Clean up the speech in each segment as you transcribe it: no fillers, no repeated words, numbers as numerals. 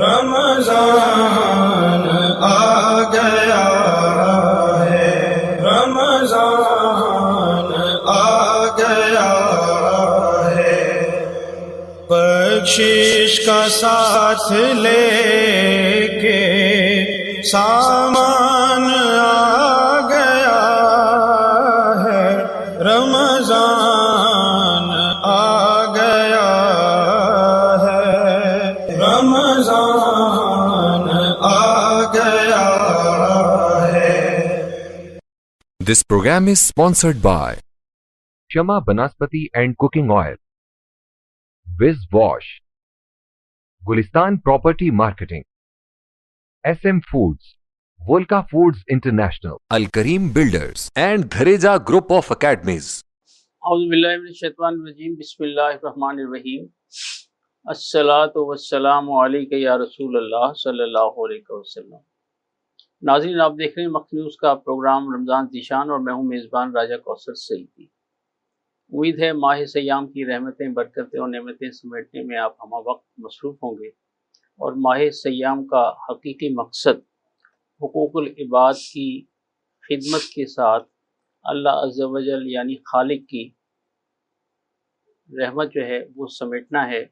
रमजान आ गया है, रमजान आ गया है। बख्शिश का साथ लेके सामान आ गया है, रमजान आ गया है, रमजान आ गया है। This program is sponsored by Shama Banaspati and Cooking Oil, Wiz Wash, Gulistan Property Marketing, SM Foods, Volca Foods International, Al Kareem Builders, and Dhareja Group of Academies. औज़ुबिल्लाहि मिनश्शैतानिर्रजीम, बिस्मिल्लाहिर्रहमानिर्रहीम। अस्सलातु वस्सलामु अलैका या रसूलल्लाह सल्लल्लाहु अलैहि वसल्लम। नाज़रीन, आप देख रहे हैं मक्की न्यूज़ का प्रोग्राम रमज़ान ज़ीशान और मैं हूं मेज़बान राजा कौसर सईदी। उम्मीद है माह सयाम की रहमतें, बरकतें और नेमतें समेटने में आप हम वक्त मसरूफ़ होंगे और माह सयाम का हकीकी मकसद हुकूकुल इबाद की खिदमत के साथ अल्लाह अज़्ज़ा वजल यानी खालिक की रहमत जो है वो समेटना है।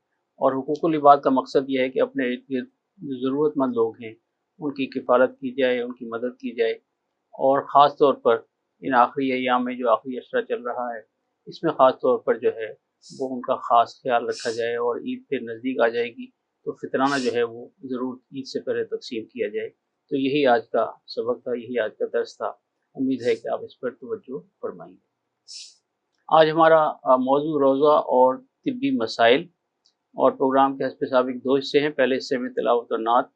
और हुकूकुल इबाद का मकसद ये है कि अपने इर्द गिर्द जो ज़रूरतमंद लोग हैं उनकी किफ़ालत की जाए, उनकी मदद की जाए। और ख़ास तौर पर इन आखिरी अय्याम में जो आखिरी अशरा चल रहा है, इसमें ख़ास तौर पर जो है वो उनका ख़ास ख्याल रखा जाए। और ईद फिर नज़दीक आ जाएगी तो फितराना जो है वो ज़रूर ईद से पहले तकसीम किया जाए। तो यही आज का सबक था, यही आज का दर्स था। उम्मीद है कि आप इस पर तवज्जो फरमाएंगे। आज हमारा मौजू रोज़ा और तिब्बी मसाइल और प्रोग्राम के हस्ब साबिक दो हिस्से हैं। पहले हिस्से में तिलावत और नात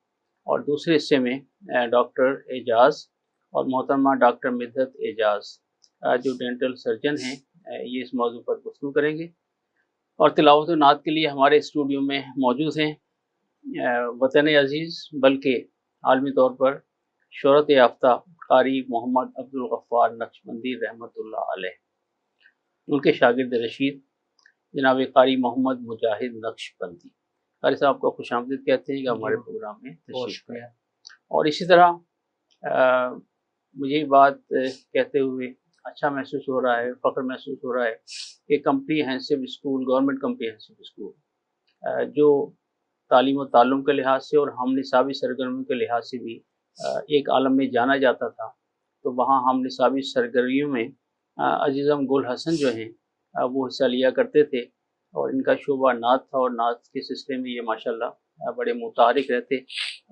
और दूसरे हिस्से में डॉक्टर एजाज़ और मोहतरमा डॉक्टर मिद्दत एजाज़ जो डेंटल सर्जन हैं, ये इस मौजू पर गुफ्तगू करेंगे। और तिलावत और नात के लिए हमारे स्टूडियो में मौजूद हैं वतन अज़ीज़ बल्कि आलमी तौर पर शोहरत याफ्ता कारी मोहम्मद अब्दुल गफ्फार नक्शबंदी रहमतुल्लाह अलैह, उनके शागिर्द रशीद जनाब कारी मोहम्मद मुजाहिद नक्शबंदी। कारी साहब को खुशामदीद कहते हैं कि हमारे प्रोग्राम में तशरीफ़ लाए। और इसी तरह मुझे बात कहते हुए अच्छा महसूस हो रहा है, फ़ख्र महसूस हो रहा है कि comprehensive school, government comprehensive school जो तालीम और ताल्लुम के लिहाज से और हम निसाबी सरगर्मियों के लिहाज से भी एक आलम में जाना जाता था, तो वहाँ हम निसाबी सरगर्मियों में अजीज़म गुल हसन जो हैं वो हिस्सा लिया करते थे। और इनका शोबा नात था और नात के सिलसिले में ये माशाल्लाह बड़े मुतारिक रहते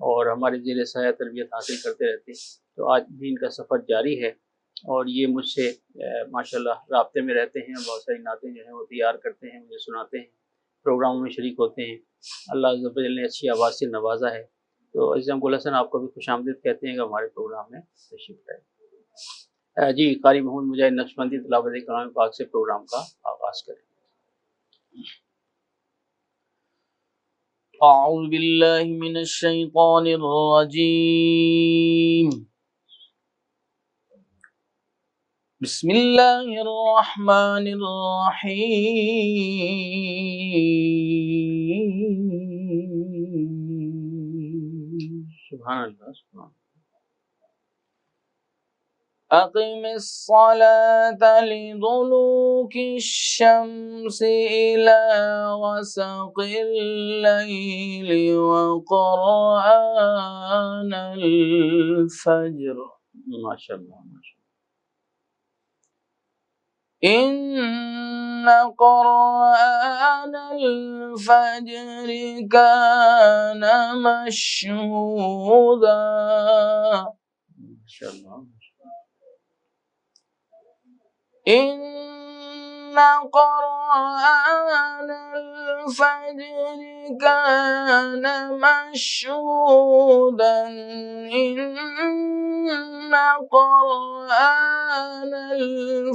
और हमारे ज़ेर साया तरबियत हासिल करते रहते। तो आज भी इनका सफ़र जारी है और ये मुझसे माशाल्लाह राब्ते में रहते हैं। बहुत सारी नातें जो हैं वो तैयार करते हैं, मुझे सुनाते हैं, प्रोग्रामों में शरीक होते हैं। अल्लाह अज़्ज़ा वजल ने अच्छी आवाज़ से नवाजा है। तो अज़ीज़म गुल हसन, आपको भी खुशामदीद कहते हैं कि हमारे प्रोग्राम में तशरीफ़ लाए। जी, कारी मोहम्मद मुजाहिद नक्शबंदी तिलावत कलाम पाक से प्रोग्राम का आगाज़ करें। अऊज़ु बिल्लाहि मिनश्शैतानिर्रजीम, बिस्मिल्लाहिर्रहमानिर्रहीम। सुभान अल्लाह, सुभान अक़िमिस्सलाता लिदुलूकिश्शम्सि इला ग़सक़िल लैलि व क़ुरआनल फ़ज्र। माशाल्लाह, माशाल्लाह। इन्न क़ुरआनल फ़ज्रि कान मशहूदा। माशाल्लाह, इन्न क़ुरआनल फ़ज्रि कान मशहूदन। इन्न क़ुरआनल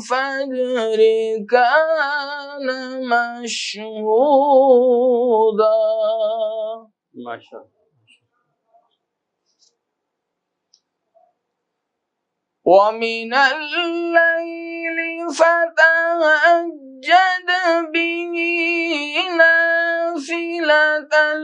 फ़ज्रि कान मशहूदा। माशाल्लाह। वमिनल लैलि फतहज्जद बिही नाफ़िलतन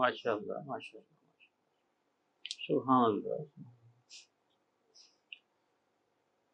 माशाल्लाह माशाल्लाह, सुभान अल्लाह।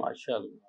माशाल्लाह।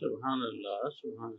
सुभान अल्लाह सुभान अल्लाह।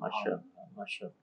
माशाल्लाह माशाल्लाह।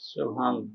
सुभान अल्लाह।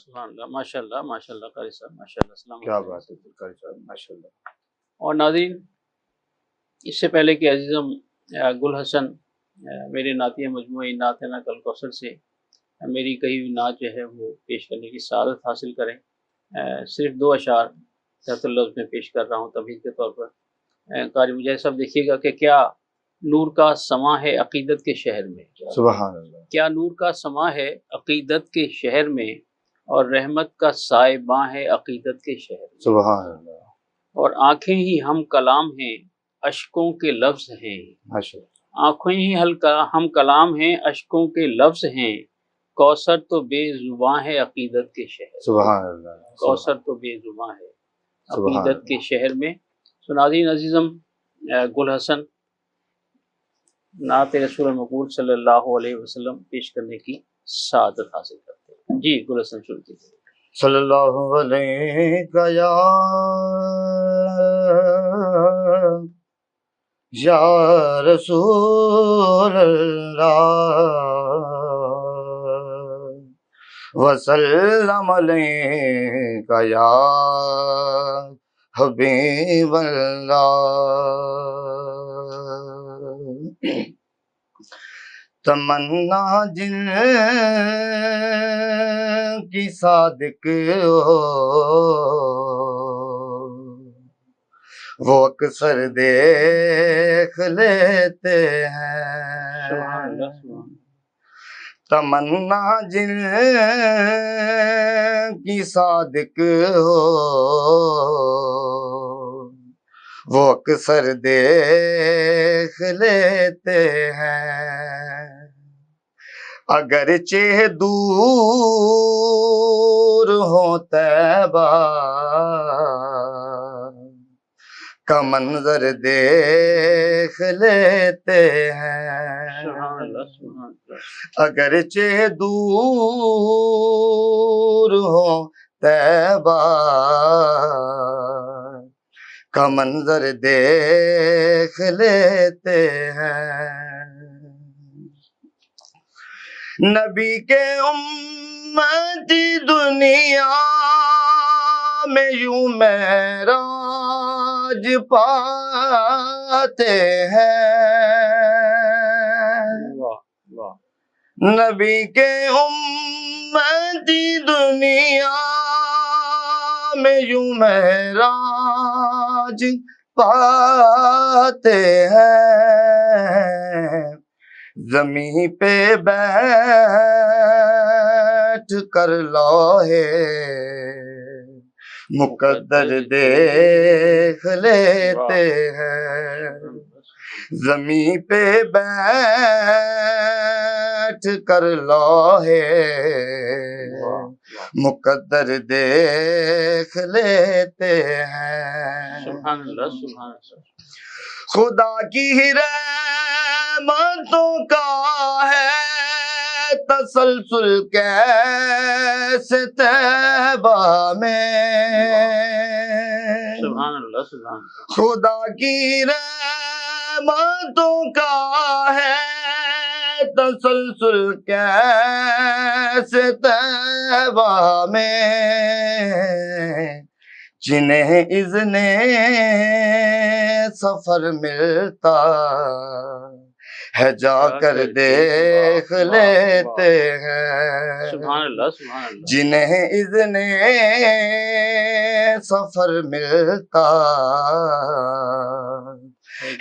सुभान अल्लाह माशाल्लाह माशाल्लाह कारी साहब माशाल्लाह। अस्सलाम क्या वालेकुम। बात है कारी साहब, माशाल्लाह। और नाज़रीन, इससे पहले कि अजीज़म गुल हसन मेरे नातिया मजमूई नात ना कल कौसर से मेरी कही हुई नात जो है वो पेश करने की सआदत हासिल करें, सिर्फ 2 अशार लफ्ज़ में पेश कर रहा हूँ तमहीद के तौर पर। कारी मुजाहिद साहब देखिएगा कि क्या नूर का समा है अक़ीदत के शहर में, सुभान अल्लाह। क्या नूर का समा है अक़ीदत के शहर में, और रहमत का साइबां है अक़ीदत के शहर में। सुभान अल्लाह। और आँखें ही हम कलाम हैं अशकों के लफ्ज़ हैं, माशाल्लाह। आँखें ही हम कलाम हैं अशकों के लफ्ज़ हैं, कौसर तो बेजुबां है अक़ीदत के शहर। सुभान अल्लाह। कौसर तो बेजुबां है सुभान अक़ीदत के शहर में। सुनादीन अजीज़म गुल हसन नात रसूल मक़बूल सल्लल्लाहु अलैहि वसल्लम पेश करने की सआदत हासिल करते हैं। जी गुल हसन शुरू कीजिए। सल्लल्लाहु अलैहि या रसूल अल्लाह वसल्लम अलैका या हबीब अल्लाह। तमन्ना जिन की सादिक हो वो अक्सर देख लेते हैं। तमन्ना जिन की सादिक हो वो अक्सर देख लेते हैं। अगरचे दूर हो तैबा का मंजर देख लेते हैं। अगरचे दूर हो तैबा का मंजर देख लेते हैं। नबी के उम्मती दुनिया में यूं महराज पाते हैं। नबी के उम्मती दुनिया में यूं महराज पाते हैं, ज़मीं पे बैठ कर लौहे मुकद्दर देख लेते हैं, ज़मीं पे बैठ कर लौहे मुकद्दर देख लेते हैं। सुभान अल्लाह, सुभान अल्लाह। खुदा की ही रहमतों का है तसलसल कैसे तैबा में, सुभान अल्लाह, सुभान अल्लाह। खुदा की रहमतों का है तसलसल कैसे तैबा में, जिन्हें इज़्ने सफर मिलता है जाकर देख लेते हैं, सुभान अल्लाह, सुभान अल्लाह। जिन्हें इज़्ने सफर मिलता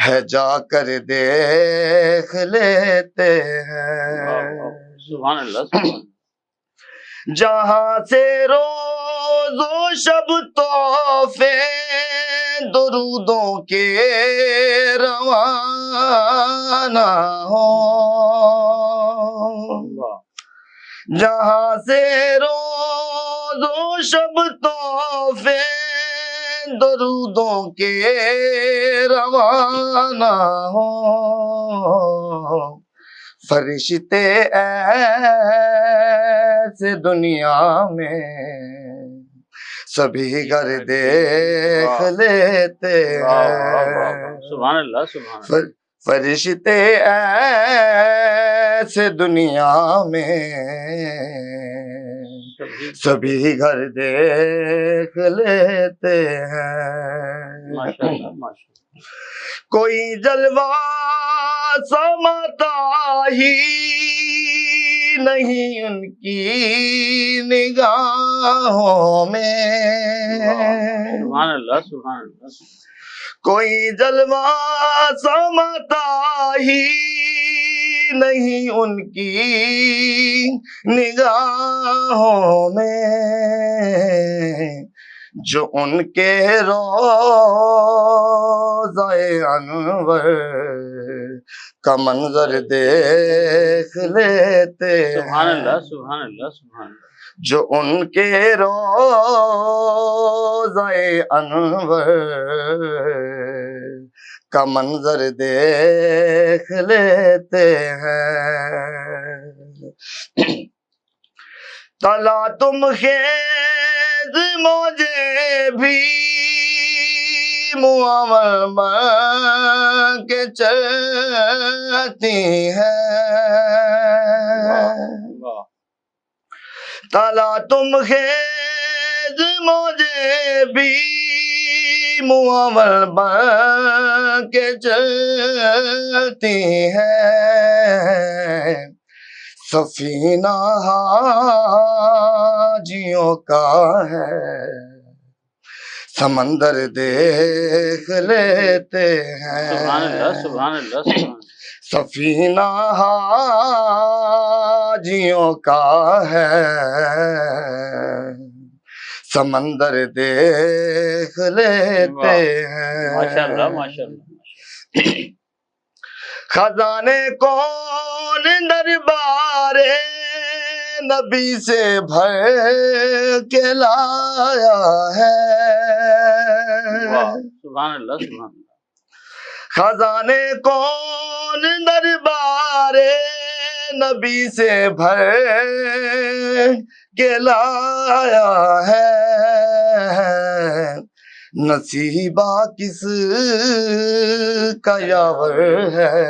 है जाकर देख लेते हैं। सुभान अल्लाह, सुभान। जहाँ से रोज़ो शब तोहफे दुरूदों के रवाना हो, जहाँ से रोज़ो शब तोहफे दुरूदों के रवाना हो, फरिश्ते ऐसे दुनिया में सभी घर देख लेते हैं, सुभान अल्लाह, सुभान अल्लाह। फरिश्ते ऐसे दुनिया में सभी घर देख लेते हैं। माशाअल्लाह, माशाअल्लाह। कोई जलवा समाता ही नहीं उनकी निगाहों में, सुभान अल्लाह, सुभान अल्लाह। कोई जलवा समाता ही नहीं उनकी निगाहों में, जो उनके रोज़ाए अनवर का मंजर देख लेते हैं, सुभान अल्लाह, सुभान अल्लाह, सुभान अल्लाह। जो उनके रोज़ाए अनवर का मंजर देख लेते हैं। तला तुम खेज मौजे भी मुआवल के चलती हैं, तला तुम खेज मौजे भी मुआवल के चलती हैं, सफीना हाजियों का है समंदर देख लेते हैं, सुभान अल्लाह, सुभान अल्लाह, सुभान। सफीना हाजियों का है समंदर देख लेते हैं। माशाअल्लाह, माशाअल्लाह। खजाने कौन दरबारे नबी से भर के लाया है, सुभान अल्लाह, सुभान अल्लाह। खजाने कौन दरबारे नबी से भर के लाया है, नसीबा किस का यावर है,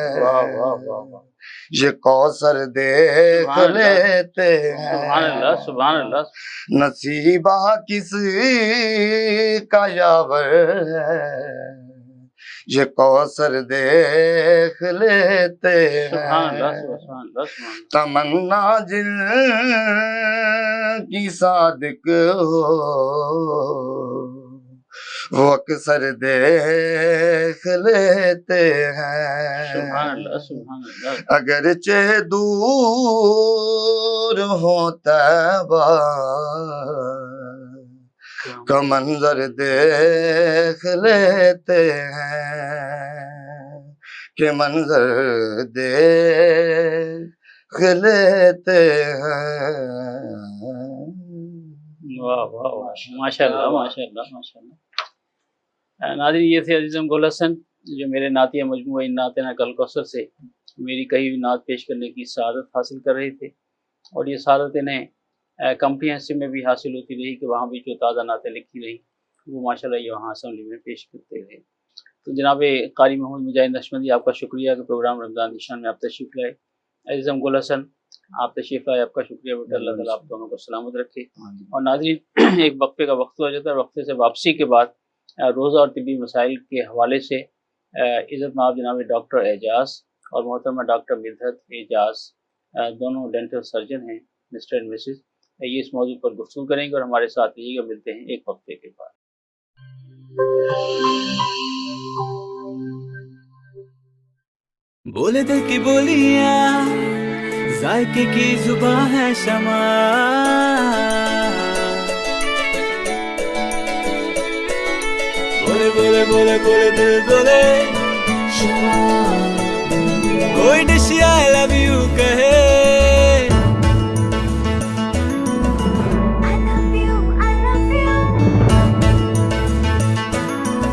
ये कौसर देख लेते हैं, सुभान अल्लाह, सुभान अल्लाह। नसीबा किस का यावर है, ये कौसर देख लेते सुभान अल्लाह, हैं। सुभान अल्लाह, सुभान अल्लाह। तमन्ना जिन की सादिक हो वो अक्सर देख लेते सुभान हैं। अल्लाह, सुभान अल्लाह। अगरचे दूर हो तैबा का मंजर देख लेते हैं कि मंजर देख लेते हैं। वाह वाह वाह, माशाल्लाह माशाल्लाह माशाल्लाह। नाज़रीन, ये थे अज़ीज़म गुल हसन जो मेरे नातिया मजमूआ इन नातना कल कौसर से मेरी कही हुई नात पेश करने की सआदत हासिल कर रहे थे, और ये सआदत इन्हें कम्प्रीहेंसिव में भी हासिल होती रही कि वहाँ भी जो ताज़ा नातें लिखी रही वो माशाल्लाह ये वहाँ असम्बली में पेश करते रहे। तो जनाब कारी मोहम्मद मुजाहिद नशमंदी, आपका शुक्रिया कि प्रोग्राम रमज़ान की शान में आप तशरीफ़ लाए। अज़ीज़म गुल हसन, आप तशरीफ़ लाए, आपका शुक्रिया बेटा। अल्लाह ताला आप दोनों को सलामत रखे। और नाज़रीन, एक वक्फे का वक्त हो जाता है, वक्फे से वापसी के बाद रोज़ा और तिब्बी मसाइल के हवाले से इज़्ज़त माब जनाब डॉक्टर एजाज़ और मोहतरमा डॉक्टर मिदहत एजाज़, दोनों डेंटल सर्जन हैं, मिस्टर एंड मिसेस, ये इस मौजू पर गुफ्तगू करेंगे और हमारे साथ रहिएगा। मिलते हैं एक वक्फे के बाद। बोले दिल की बोलियां, जायके की जुबां है शमा, बोले बोले बोले बोले दिल बोले शमा, कोई डिश आई लव यू कहे,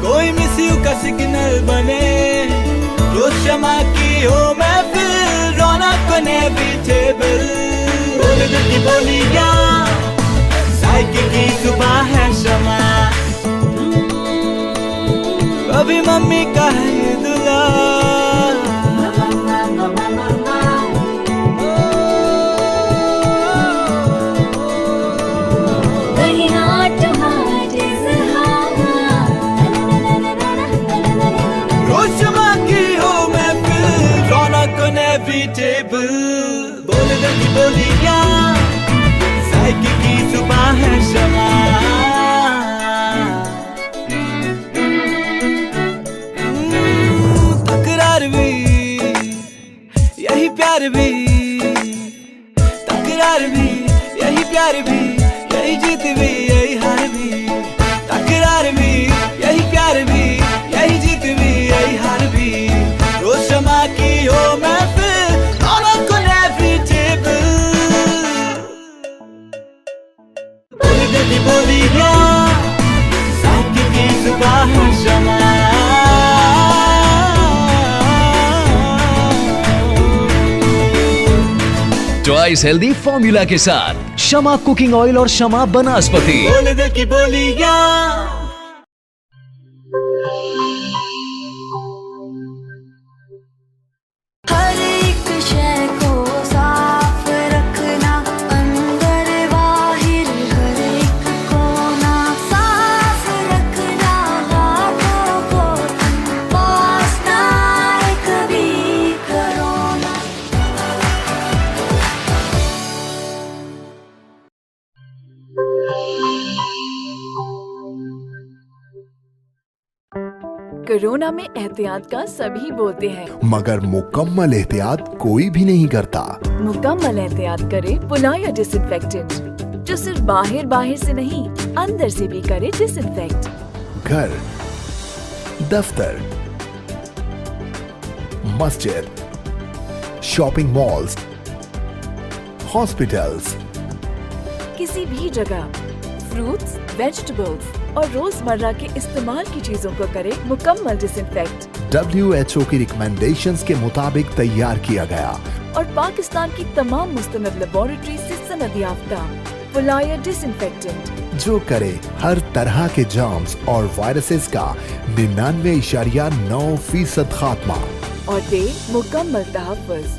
कोई मिस यू का सिग्नल बने, जो शमा की हो महफिल, रौनक ने भी टेबल, बोले दिल की बोलियां, जायके की जुबां है शमा, अभी मम्मी का है ये दुला, टेबल, बोले दिल की बोलियां, जायके की जुबां है शमा, तकरार भी यही प्यार भी, तकरार भी यही प्यार भी, यही जीत भी यही हार भी, तकरार भी यही प्यार भी, यही जीत भी यही हार भी, रोज शमा की हो महफिल, बोलियां, जायके की जुबां है शमा। ट्वाइस हेल्दी फॉर्मूला के साथ शमा कुकिंग ऑयल और शमा बनास्पति। बोले दिल की बोलियां, हर एक शय को साफ रखना, अंदर बाहर हर एक कोना साफ रखना, हाथों को पास ना कभी करोना। कोरोना में एहतियात का सभी बोलते हैं, मगर मुकम्मल एहतियात कोई भी नहीं करता। मुकम्मल एहतियात करे पुलाया डिसइंफेक्टेंट, जो सिर्फ बाहर बाहर से नहीं अंदर से भी करे डिसइंफेक्ट। घर, दफ्तर, मस्जिद, शॉपिंग मॉल्स, हॉस्पिटल्स, किसी भी जगह फ्रूट्स, वेजिटेबल्स और रोजमर्रा के इस्तेमाल की चीजों को करे मुकम्मल डिसइंफेक्ट। WHO की रिकमेंडेशंस के मुताबिक तैयार किया गया और पाकिस्तान की तमाम मुस्तनद लेबोरेटरी से सनद याफ्ता पुलाया डिसइंफेक्टेंट, जो करे हर तरह के जर्म्स और वायरसेस का 99.9% खात्मा। और दे मुकम्मल तहफ़्फ़ुज़।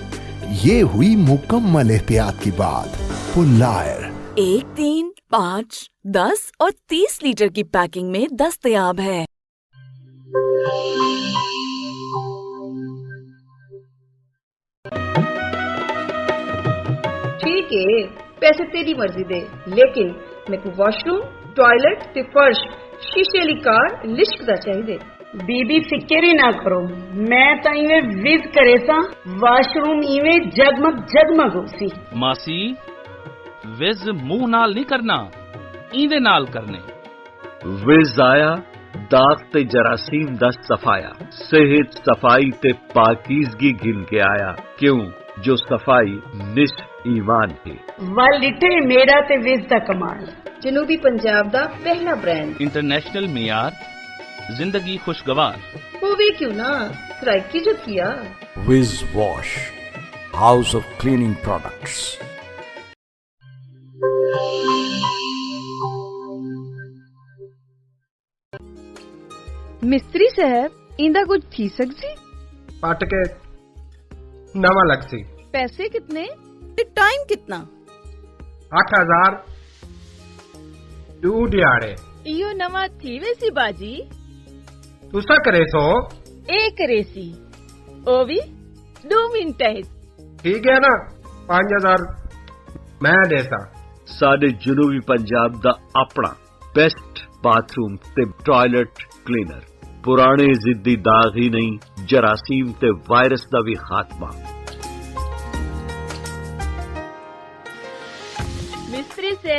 ये हुई मुकम्मल एहतियात की बात। पुलायर 1, 3, 5, 10 और 30 लीटर की पैकिंग में दस्तयाब है। ठीक है पैसे तेरी मर्जी दे, लेकिन मैं को वॉशरूम टॉयलेट ते फर्श शीशे वाली कार लिश्क दा चाहिए। बीबी फिक्र ही ना करो, मैं तो इवें विज करे सा, वॉशरूम इवें जगमग जगमग होसी। मासी विज मुंह नाल नहीं करना, इंदे नाल करने। विज आया दाग ते जरासीम दा सफाया, सेहत सफाई ते पाकीज़गी गिन के आया, क्यों जो सफाई निश ईमान है। वल लिटे मेरा ते विज दा कमाल, जनूबी पंजाब दा पहला ब्रांड, इंटरनेशनल मियार, जिंदगी खुशगवार। होवे क्यों ना सराइकी जो किया। Wiz Wash, House of Cleaning Products. मिस्त्री साहब इंदा कुछ थी सकसी? पट के नवा लगसी। पैसे कितने ते टाइम कितना? 8000 2 दिहाड़े। इयो नवा थी वैसी बाजी? तुसा करे सो एक रेसी ओ भी 2 मिनट है। ठीक है ना, 5000 मैं देता। साडे जनूबी पंजाब दा अपना बेस्ट बाथरूम ते टॉयलेट क्लीनर, पुराने जिद्दी दाग ही नहीं, जरासीम ते वायरस दा भी खात्मा। मिस्त्री से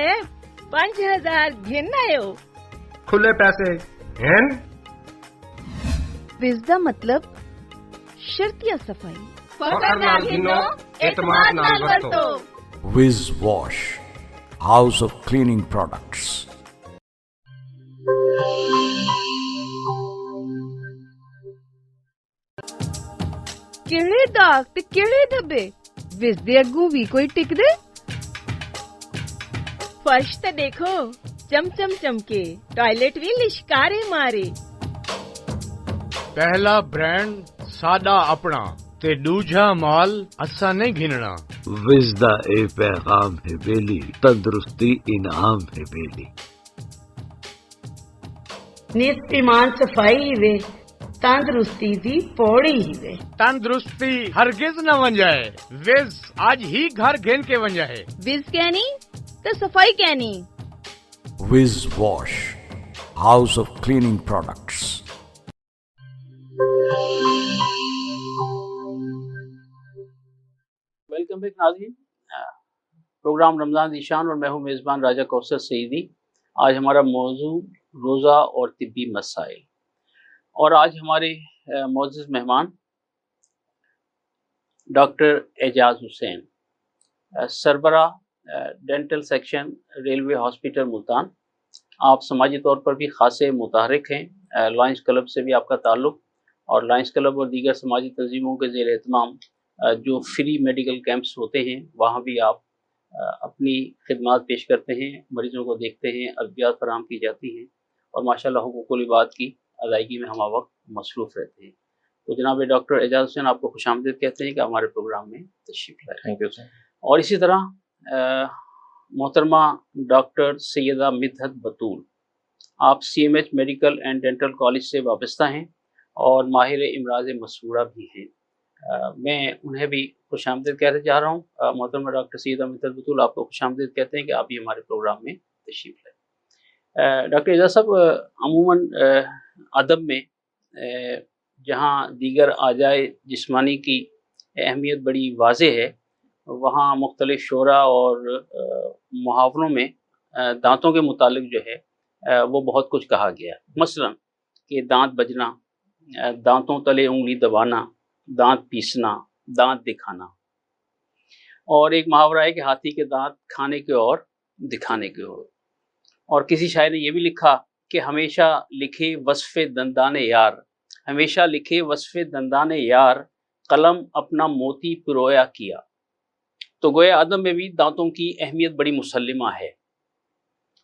5000 घिन आयो। खुले पैसे हैं। विज़दा मतलब शर्तिया सफाई। फखर नाल गिनो, एतमाद नाल वरतो। Wiz Wash, House of Cleaning Products. किहड़े दाग ते किहड़े धब्बे, विज़ दे अग्गू भी कोई टिक दे। फर्श ते देखो चमचम चमके, टॉयलेट भी लिशकारे मारे। पहला ब्रांड सादा अपना ते दूजा माल असा नहीं घिनना। विज दा ए पैगाम है बेली, तंदुरुस्ती इनाम है बेली। निस ईमान सफाई ही वे, तंदुरुस्ती दी पौड़ी ही वे। तंदुरुस्ती हरगिज न बन जाए, विज आज ही घर घेन के बन जाए। विज़ कहनी तो सफाई कहनी। Wiz Wash, House of Cleaning Products. Welcome back नाज़रीन, प्रोग्राम रमज़ान ज़ीशान और मैं हूँ मेज़बान राजा कौसर सईदी। आज हमारा मौजू रोज़ा और तिब्बी मसाइल, और आज हमारे मोअज़्ज़ज़ मेहमान डॉक्टर एजाज हुसैन, सरबरा dental section railway hospital Multan. आप समाजी तौर पर भी खासे मुतहरिक हैं। लायंस क्लब से भी आपका ताल्लुक़, और लायंस क्लब और दीगर समाजी तंजीमों के ज़ेर एहतमाम जो फ्री मेडिकल कैंप्स होते हैं वहाँ भी आप अपनी खिदमात पेश करते हैं, मरीज़ों को देखते हैं, अद्वियात फराहम की जाती हैं, और माशाल्लाह हुकूकुल इबाद की अदायगी में हम वक्त मसरूफ़ रहते हैं। तो जनाब डॉक्टर एजाज हुसैन आपको खुशामदीद कहते हैं कि हमारे प्रोग्राम में तशरीफ़ लाए। Thank you sir. और इसी तरह मोहतरमा डॉक्टर सैयदा मिदहत बतूल, आप CMH medical and dental college से वाबस्ता हैं और माहिर इमराज मसूड़ा भी हैं। मैं उन्हें भी खुशामदीद कहते जा रहा हूँ। मोहतरमा डॉक्टर सैयदा मिदहत बतूल, आपको खुशामदीद कहते हैं कि आप भी हमारे प्रोग्राम में तशरीफ़ लाए। डॉक्टर एजाज साहब, अमूमन अदब में जहाँ दीगर आजाए जिस्मानी की अहमियत बड़ी वाज़ेह है, वहाँ मुख्तलिफ़ शोरा और मुहावरों में दांतों के मुतालिक जो है वो बहुत कुछ कहा गया। मसलन कि दांत बजना, दांतों तले उंगली दबाना, दांत पीसना, दांत दिखाना, और एक मुहावरा है कि हाथी के दांत खाने के और दिखाने के और किसी शायर ने यह भी लिखा कि हमेशा लिखे वस्फ़े दंदाने यार, हमेशा लिखे वस्फ़े दंदाने यार, कलम अपना मोती पिरोया किया। तो गोया अदब में भी दांतों की अहमियत बड़ी मुसल्लिमा है,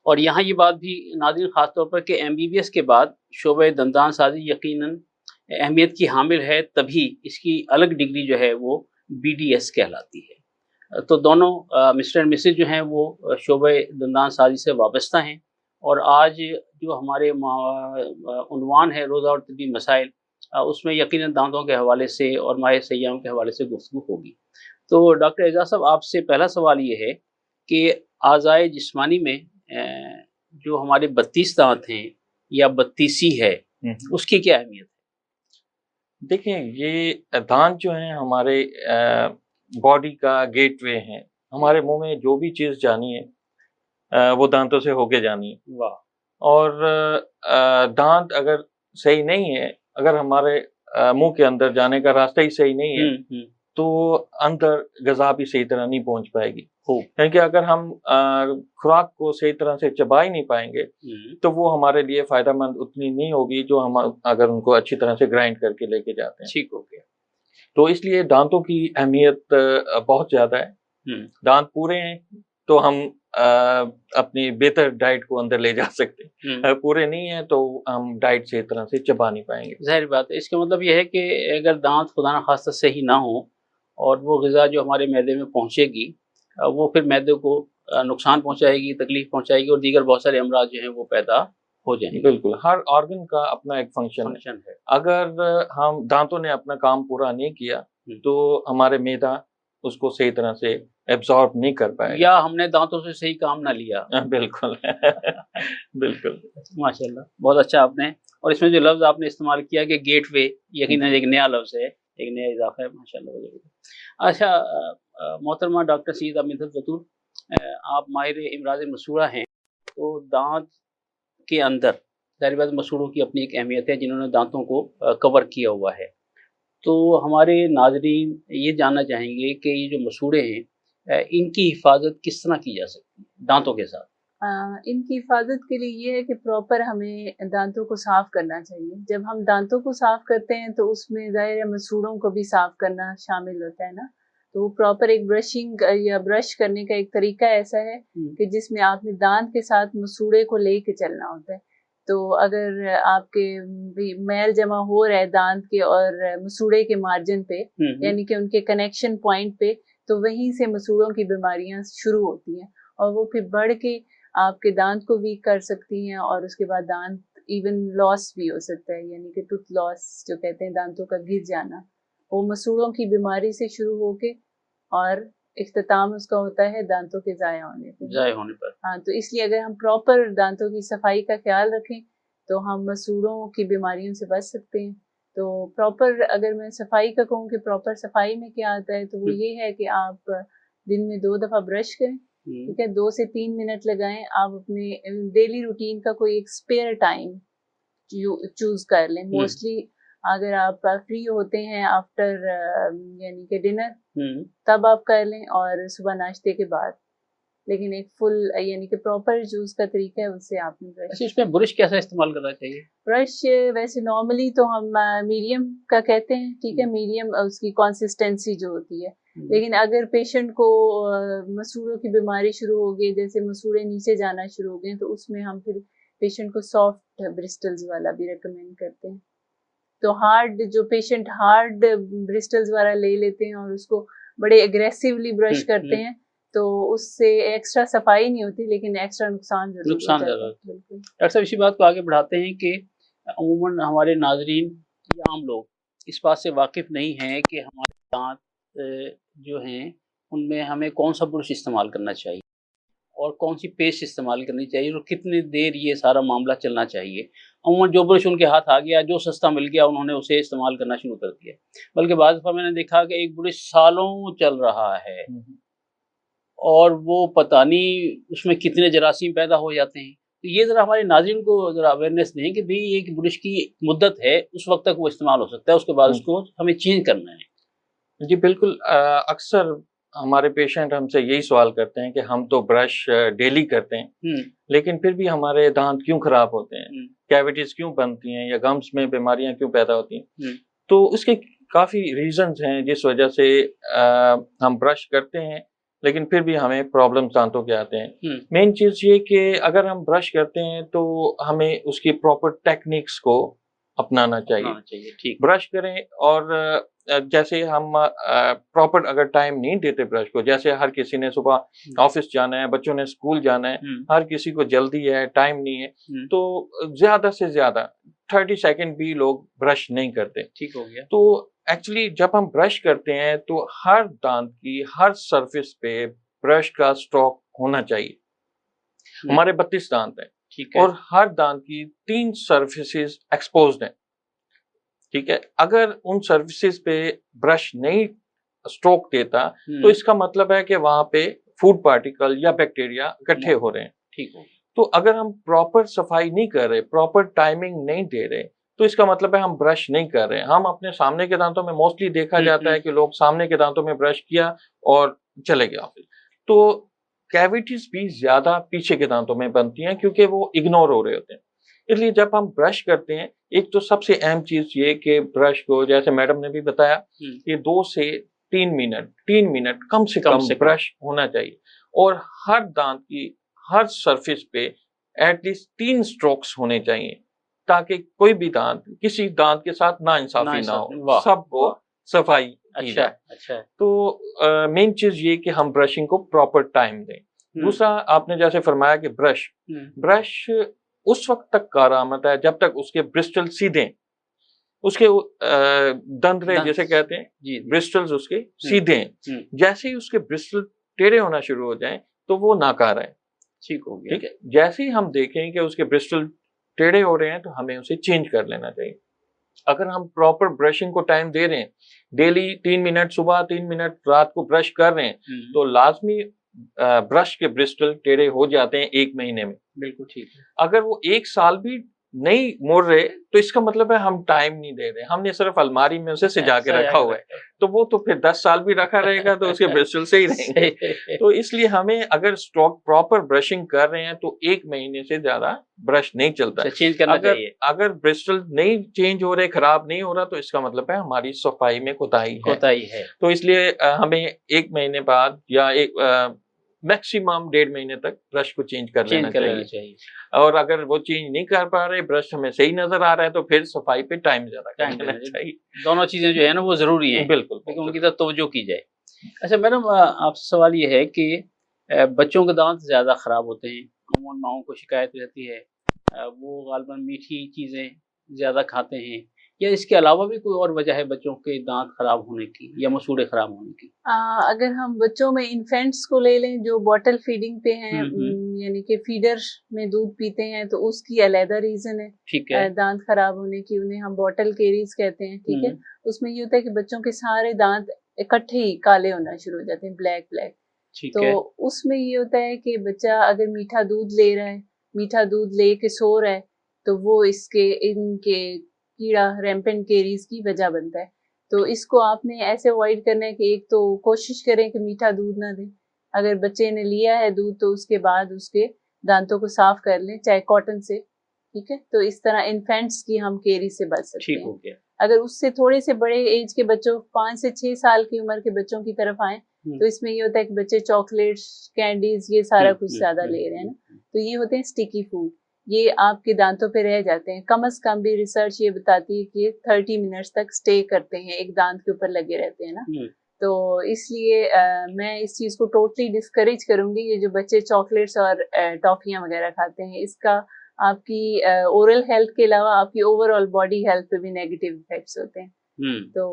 और यहाँ ये बात भी नाज़रीन ख़ास तौर पर कि MBBS के बाद शोबे दंदान साजी यकीनन अहमियत की हामिल है, तभी इसकी अलग डिग्री जो है वो BDS कहलाती है। तो दोनों मिस्टर एंड मिसेज जो हैं वो शोबे दंदान साजी से वाबस्ता हैं, और आज जो हमारे उन्वान है रोज़ा और तिब्बी मसाइल, उसमें यकीनन दांतों के हवाले से और माह सय्याम के हवाले से गुफ्तगू होगी। तो डॉक्टर एजाज साहब, आपसे पहला सवाल ये है कि आज़ाए जिस्मानी में जो हमारे 32 दांत हैं या 32 है, उसकी क्या अहमियत है? देखिए, ये दांत जो हैं हमारे बॉडी का गेटवे हैं। हमारे मुंह में जो भी चीज़ जानी है वो दांतों से होके जानी है। वाह। और दांत अगर सही नहीं है, अगर हमारे मुंह के अंदर जाने का रास्ता ही सही नहीं है, तो अंदर ग़िज़ा भी सही तरह नहीं पहुंच पाएगी। क्योंकि अगर हम खुराक को सही तरह से चबा ही नहीं पाएंगे, तो वो हमारे लिए फ़ायदेमंद उतनी नहीं होगी जो हम अगर उनको अच्छी तरह से ग्राइंड करके लेके जाते हैं। ठीक हो गया। तो इसलिए दांतों की अहमियत बहुत ज़्यादा है। दांत पूरे हैं तो हम अपनी बेहतर डाइट को अंदर ले जा सकते हैं। अगर पूरे नहीं है तो हम डाइट सही तरह से चबा नहीं पाएंगे। ज़ाहिर बात है। इसका मतलब ये है कि अगर दांत खुदा न खास्ता सही ना हो और वो ग़िज़ा जो हमारे मैदे में पहुँचेगी वो फिर मैदे को नुकसान पहुँचाएगी, तकलीफ पहुँचाएगी और दीगर बहुत सारे अमराज जो हैं वो पैदा हो जाएंगे। बिल्कुल, हर ऑर्गन का अपना एक फंक्शन है। अगर हम दांतों ने अपना काम पूरा नहीं किया तो हमारे मैदा उसको सही तरह से एब्जॉर्ब नहीं कर पाएगा, या हमने दांतों से सही काम ना लिया। बिल्कुल बिल्कुल, माशाल्लाह, बहुत अच्छा आपने। और इसमें जो लफ्ज़ आपने इस्तेमाल किया कि गेटवे, यकीनन एक नया लफ्ज़ है, एक नया इजाफा है, माशाल्लाह। अच्छा, मोहतरमा डॉक्टर सईदा मिन्नत बतूल, आप माहिर इमराज़ मसूड़ा हैं, तो दांत के अंदर ज़ाहिर बात मसूड़ों की अपनी एक अहमियत है जिन्होंने दांतों को कवर किया हुआ है। तो हमारे नाज़रीन ये जानना चाहेंगे कि ये जो मसूड़े हैं इनकी हिफाजत किस तरह की जा सकती है दांतों के साथ? इनकी हिफाजत के लिए ये है कि प्रॉपर हमें दांतों को साफ़ करना चाहिए। जब हम दांतों को साफ़ करते हैं तो उसमें ज़ाहिर है मसूड़ों को भी साफ़ करना शामिल होता है ना, तो प्रॉपर एक ब्रशिंग या ब्रश करने का एक तरीका ऐसा है कि जिसमें आपने दांत के साथ मसूड़े को लेके चलना होता है। तो अगर आपके मैल जमा हो रहा है दांत के और मसूड़े के मार्जिन पे, यानी कि उनके कनेक्शन पॉइंट पे, तो वहीं से मसूड़ों की बीमारियां शुरू होती हैं और वो फिर बढ़ के आपके दांत को वीक कर सकती हैं और उसके बाद दांत इवन लॉस भी हो सकता है, यानी कि टूथ लॉस जो कहते हैं, दांतों का गिर जाना, वो मसूड़ों की बीमारी से शुरू होके और इख्तिताम उसका होता है दांतों के ज़ाया होने पर। हाँ, तो इसलिए अगर हम प्रॉपर दांतों की सफाई का ख्याल रखें तो हम मसूड़ों की बीमारियों से बच सकते हैं। तो प्रॉपर अगर मैं सफाई का कहूँ कि प्रॉपर सफाई में क्या आता है, तो वो ये है कि आप दिन में 2 दफ़ा ब्रश करें, ठीक है, 2 से 3 मिनट लगाएं। आप अपने डेली रूटीन का कोई एक स्पेयर टाइम चूज कर लें। मोस्टली अगर आप फ्री होते हैं आफ्टर यानी कि डिनर, तब आप कर लें, और सुबह नाश्ते के बाद। लेकिन एक फुल यानी कि प्रॉपर जूस का तरीका है, उससे आपने ब्रश। अच्छा, इसमें ब्रश कैसा इस्तेमाल करना चाहिए? ब्रश वैसे नॉर्मली तो हम मीडियम का कहते हैं, ठीक है, मीडियम उसकी कंसिस्टेंसी जो होती है। लेकिन अगर पेशेंट को मसूड़ों की बीमारी शुरू हो गई, जैसे मसूड़े नीचे जाना शुरू हो गए, तो उसमें हम फिर पेशेंट को सॉफ्ट ब्रिस्टल्स वाला भी रिकमेंड करते हैं। तो हार्ड जो पेशेंट हार्ड ब्रिस्टल्स वाला ले लेते हैं और उसको बड़े एग्रेसिवली ब्रश करते हैं, तो उससे एक्स्ट्रा सफाई नहीं होती, लेकिन एक्स्ट्रा नुकसान जरूर होता है। डॉक्टर साहब, इसी बात को आगे बढ़ाते हैं कि अमूमन हमारे नाजरीन या आम लोग इस बात से वाकिफ नहीं हैं कि हमारे दांत जो हैं उनमें हमें कौन सा ब्रश इस्तेमाल करना चाहिए और कौन सी पेस्ट इस्तेमाल करनी चाहिए और कितनी देर ये सारा मामला चलना चाहिए। अमूमन जो ब्रश उनके हाथ आ गया, जो सस्ता मिल गया, उन्होंने उसे इस्तेमाल करना शुरू कर दिया। बल्कि बाद दफ़ा मैंने देखा कि एक ब्रश सालों चल रहा है और वो पता नहीं उसमें कितने जरासीम पैदा हो जाते हैं। तो ये ज़रा हमारे नाज़रीन को ज़रा अवेयरनेस दें कि भाई एक ब्रश की मुद्दत है, उस वक्त तक वो इस्तेमाल हो सकता है, उसके बाद उसको हमें चेंज करना है। जी बिल्कुल, अक्सर हमारे पेशेंट हमसे यही सवाल करते हैं कि हम तो ब्रश डेली करते हैं, लेकिन फिर भी हमारे दांत क्यों खराब होते हैं, कैविटीज क्यों बनती हैं या गम्स में बीमारियां क्यों पैदा होती हैं। तो उसके काफ़ी रीजंस हैं जिस वजह से हम ब्रश करते हैं लेकिन फिर भी हमें प्रॉब्लम दांतों के आते हैं। मेन चीज़ ये कि अगर हम ब्रश करते हैं तो हमें उसकी प्रॉपर टेक्निक्स को अपनाना चाहिए। ठीक। ब्रश करें और जैसे हम प्रॉपर अगर टाइम नहीं देते ब्रश को, जैसे हर किसी ने सुबह ऑफिस जाना है, बच्चों ने स्कूल जाना है, हर किसी को जल्दी है, टाइम नहीं है, तो ज्यादा से ज्यादा 30 सेकंड भी लोग ब्रश नहीं करते। ठीक हो गया। तो एक्चुअली जब हम ब्रश करते हैं तो हर दांत की हर सरफेस पे ब्रश का स्ट्रोक होना चाहिए। हमारे 32 दांत हैं, ठीक है, और हर दांत की 3 सर्फेसेस एक्सपोज्ड हैं, ठीक है। अगर उन सर्फेसेस पे ब्रश नहीं स्ट्रोक देता तो इसका मतलब है कि वहां पे फूड पार्टिकल या बैक्टीरिया इकट्ठे हो रहे हैं। ठीक है। तो अगर हम प्रॉपर सफाई नहीं कर रहे, प्रॉपर टाइमिंग नहीं दे रहे, तो इसका मतलब है हम ब्रश नहीं कर रहे। हम अपने सामने के दांतों में मोस्टली देखा जाता है कि लोग सामने के दांतों में ब्रश किया और चले गए ऑफिस। तो कैविटीज भी ज्यादा पीछे के दांतों में बनती हैं क्योंकि वो इग्नोर हो रहे होते हैं। इसलिए जब हम ब्रश करते हैं, एक तो सबसे अहम चीज ये कि ब्रश को, जैसे मैडम ने भी बताया, कि 2 से 3 मिनट कम से कम ब्रश होना चाहिए, और हर दांत की हर सरफेस पे एटलीस्ट 3 स्ट्रोक्स होने चाहिए, ताकि कोई भी दांत किसी दांत के साथ नाइंसाफी ना हो, सबको सफाई की जाए। अच्छा। तो मेन चीज ये कि हम ब्रशिंग को प्रॉपर टाइम दें। दूसरा, आपने जैसे फरमाया कि ब्रश उस वक्त तक कारआमद है जब तक उसके ब्रिस्टल सीधे, उसके दंतरे जिसे कहते हैं, ब्रिस्टल्स उसके सीधे हैं। जैसे ही उसके ब्रिस्टल टेढ़े होना शुरू हो जाएं तो वो नाकार है। ठीक हो गया। ठीक है, जैसे ही हम देखें कि उसके ब्रिस्टल टेढ़े हो रहे हैं तो हमें उसे चेंज कर लेना चाहिए। अगर हम प्रॉपर ब्रशिंग को टाइम दे रहे हैं, डेली 3 मिनट सुबह 3 मिनट रात को ब्रश कर रहे हैं, तो लाजमी ब्रश के ब्रिस्टल टेढ़े हो जाते हैं 1 महीने में। बिल्कुल ठीक है। अगर वो 1 साल भी नहीं मोड़ रहे तो इसका मतलब है हम टाइम नहीं दे रहे, हमने सिर्फ अलमारी में उसे सजा के रखा हुआ है, तो वो तो फिर 10 साल भी रखा रहेगा तो उसके ब्रिस्टल से ही रहेंगे। तो इसलिए हमें अगर स्ट्रोक प्रॉपर ब्रशिंग कर रहे हैं तो 1 महीने से ज्यादा ब्रश नहीं चलता है। चेंज करना चाहिए। अगर ब्रिस्टल नहीं चेंज हो रहे, खराब नहीं हो रहा, तो इसका मतलब है हमारी सफाई में कोताही है। तो इसलिए हमें 1 महीने बाद या मैक्सिमम 1.5 महीने तक ब्रश को चेंज कर लेना चाहिए। और अगर वो चेंज नहीं कर पा रहे, ब्रश हमें सही नजर आ रहा है, तो फिर सफाई पे टाइम ज्यादा करना चाहिए। दोनों चीजें जो है ना वो जरूरी है, बिल्कुल, लेकिन उनकी तरफ तवज्जो की जाए। अच्छा मैडम, आपसे सवाल ये है कि बच्चों के दांत ज्यादा खराब होते हैं, अमूमन माओं को शिकायत रहती है, वो गालबन मीठी चीजें ज्यादा खाते हैं, या इसके अलावा भी कोई और वजह है बच्चों के दांत खराब होने की या मसूड़े खराब होने की? अगर हम बच्चों में इन्फेंट्स को ले लें जो बॉटल फीडिंग पे हैं, यानी कि फीडर में दूध पीते हैं, तो उसकी अलहदा रीजन है, ठीक है, दांत खराब होने की। उन्हें हम बॉटल केरीज कहते हैं, ठीक है। उसमें ये होता है कि बच्चों के सारे दांत इकट्ठे ही काले होना शुरू हो जाते हैं, ब्लैक। तो उसमें ये होता है कि बच्चा अगर मीठा दूध ले रहा है, मीठा दूध ले के सो रहा है, तो वो इनके कीड़ा रैम्पेंट केरीज की वजह बनता है। तो इसको आपने ऐसे अवॉइड करना है कि एक तो कोशिश करें कि मीठा दूध ना दें। अगर बच्चे ने लिया है दूध तो उसके बाद उसके दांतों को साफ कर लें, चाहे कॉटन से, ठीक है। तो इस तरह इन्फेंट्स की हम केरी से बच सकते हैं। हो गया। अगर उससे थोड़े से बड़े एज के बच्चों, 5 से 6 साल की उम्र के बच्चों की तरफ आए, तो इसमें ये होता है कि बच्चे चॉकलेट्स, कैंडीज, ये सारा कुछ ज्यादा ले रहे हैं ना, तो ये होते हैं स्टिकी फूड, ये आपके दांतों पे रह जाते हैं। कम से कम भी रिसर्च ये बताती है कि 30 मिनट्स तक स्टे करते हैं, एक दांत के ऊपर लगे रहते हैं ना। तो इसलिए मैं इस चीज को टोटली डिस्करेज करूंगी, ये जो बच्चे चॉकलेट्स और टॉफियां वगैरह खाते हैं, इसका आपकी ओरल हेल्थ के अलावा आपकी ओवरऑल बॉडी हेल्थ पे भी नेगेटिव इफेक्ट्स होते हैं। तो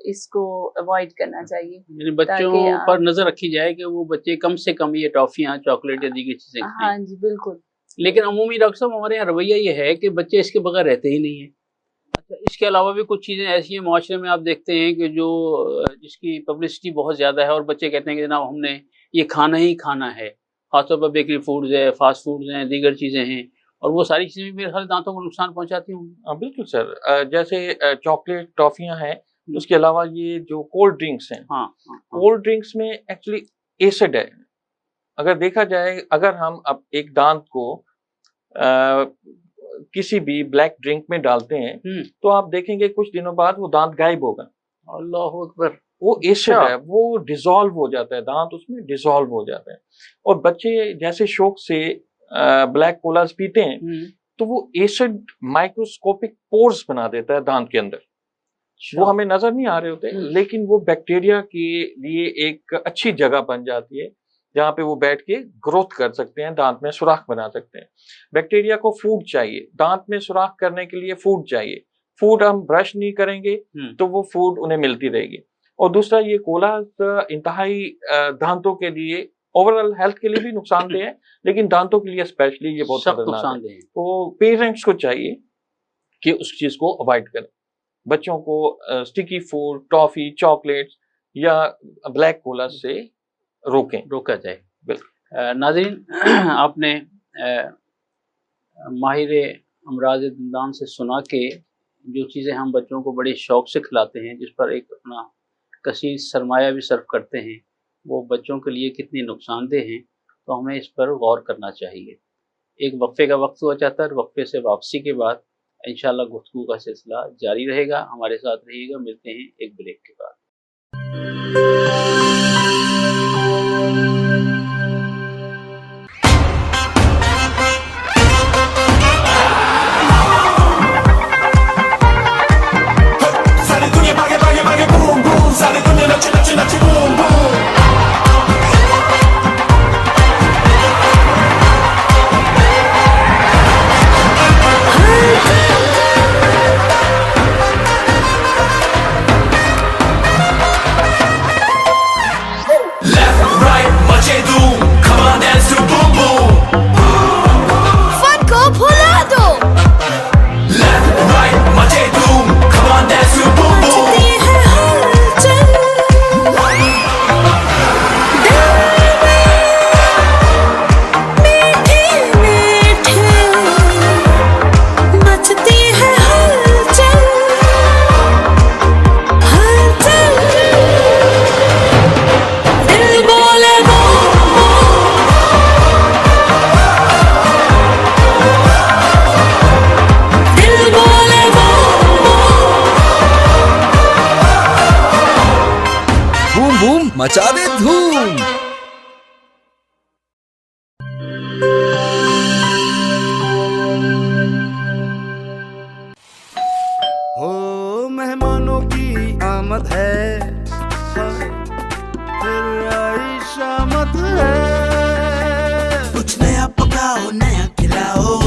इसको अवॉइड करना चाहिए। बच्चों पर नजर रखी जाए कि वो बच्चे कम से कम ये टॉफियां, चॉकलेट या दीगर चीजें खाएं। हाँ जी, बिल्कुल। लेकिन अमूमी डॉक्टर साहब हमारे यहाँ रवैया ये है कि बच्चे इसके बगैर रहते ही नहीं है। अच्छा, इसके अलावा भी कुछ चीज़ें ऐसी हैं माशरे में, आप देखते हैं कि जो जिसकी पब्लिसिटी बहुत ज़्यादा है और बच्चे कहते हैं कि जनाब हमने ये खाना ही खाना है, खासतौर पर बेकरी फूड्स है, फास्ट फूड्स हैं, दीगर चीज़ें हैं, और वो सारी चीज़ें भी मेरे ख्याल दांतों को नुकसान पहुँचाती होंगी। बिल्कुल सर, जैसे चॉकलेट, टॉफियाँ हैं, उसके अलावा ये जो कोल्ड ड्रिंक्स हैं, कोल्ड ड्रिंक्स में एक्चुअली एसिड है। अगर देखा जाए, अगर हम अब एक दांत को किसी भी ब्लैक ड्रिंक में डालते हैं तो आप देखेंगे कुछ दिनों बाद वो दांत गायब होगा। अल्लाह अकबर। वो एसिड है, वो डिसॉल्व हो जाता है, दांत उसमें डिसॉल्व हो जाता है। और बच्चे जैसे शौक से ब्लैक कोलास पीते हैं तो वो एसिड माइक्रोस्कोपिक पोर्स बना देता है दांत के अंदर। वो हमें नजर नहीं आ रहे होते, लेकिन वो बैक्टीरिया के लिए एक अच्छी जगह बन जाती है जहाँ पे वो बैठ के ग्रोथ कर सकते हैं, दांत में सुराख बना सकते हैं। बैक्टीरिया को फूड चाहिए, दांत में सुराख करने के लिए फूड चाहिए। फूड हम ब्रश नहीं करेंगे तो वो फूड उन्हें मिलती रहेगी। और दूसरा, ये कोलाज इंतहाई दांतों के लिए, ओवरऑल हेल्थ के लिए भी नुकसानदेह है, लेकिन दांतों के लिए स्पेशली ये बहुत नुकसानदेह है। तो पेरेंट्स को चाहिए कि उस चीज को अवॉइड करें। बच्चों को स्टिकी फूड, टॉफी, चॉकलेट्स या ब्लैक कोला से रोका जाए। बिल्कुल। नाज़रीन, आपने माहिर अमराज दंदान से सुना के जो चीज़ें हम बच्चों को बड़े शौक से खिलाते हैं, जिस पर एक अपना कसीर सरमाया भी सर्व करते हैं, वो बच्चों के लिए कितनी नुकसानदेह हैं, तो हमें इस पर गौर करना चाहिए। एक वक्फे का वक्त हुआ चाहता है, वक्फे से वापसी के बाद इंशाअल्लाह गुफ्तगू का सिलसिला जारी रहेगा। हमारे साथ रहिएगा। मिलते हैं एक ब्रेक के बाद। मचा दे धूम। हो मेहमानों की आमद है, फिर आई शामत है। कुछ नया पकाओ, नया खिलाओ,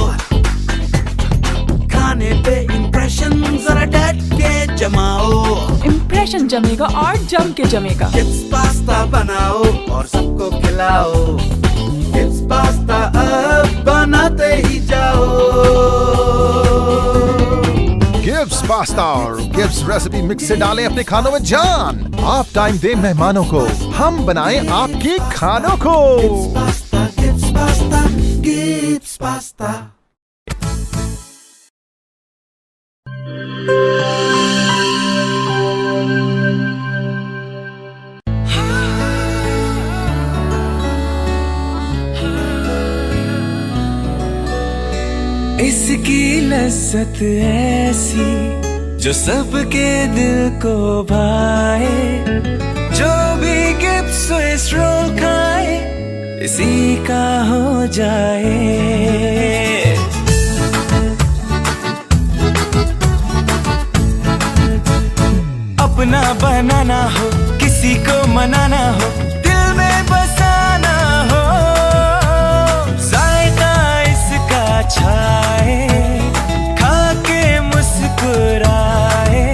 खाने पे इम्प्रेशन जरा डट के जमाओ। इम्प्रेशन जमेगा और जम के जमेगा। गिब्स पास्ता बनाओ और सबको खिलाओ। गिब्स पास्ता अब बनाते ही जाओ। गिब्स पास्ता और गिब्स रेसिपी मिक्स से डालें अपने खानों में जान। आप टाइम दें मेहमानों को, हम बनाएं आपके खानों को। Gibbs pasta, Gibbs pasta, Gibbs pasta. इसकी लज्जत ऐसी जो सबके दिल को भाए, जो भी गिब्स स्विस रोल खाए इसी का हो जाए। अपना बनाना हो, किसी को मनाना हो, दिल में बसाना हो, जायका इसका छाए, खा के मुस्कुराए,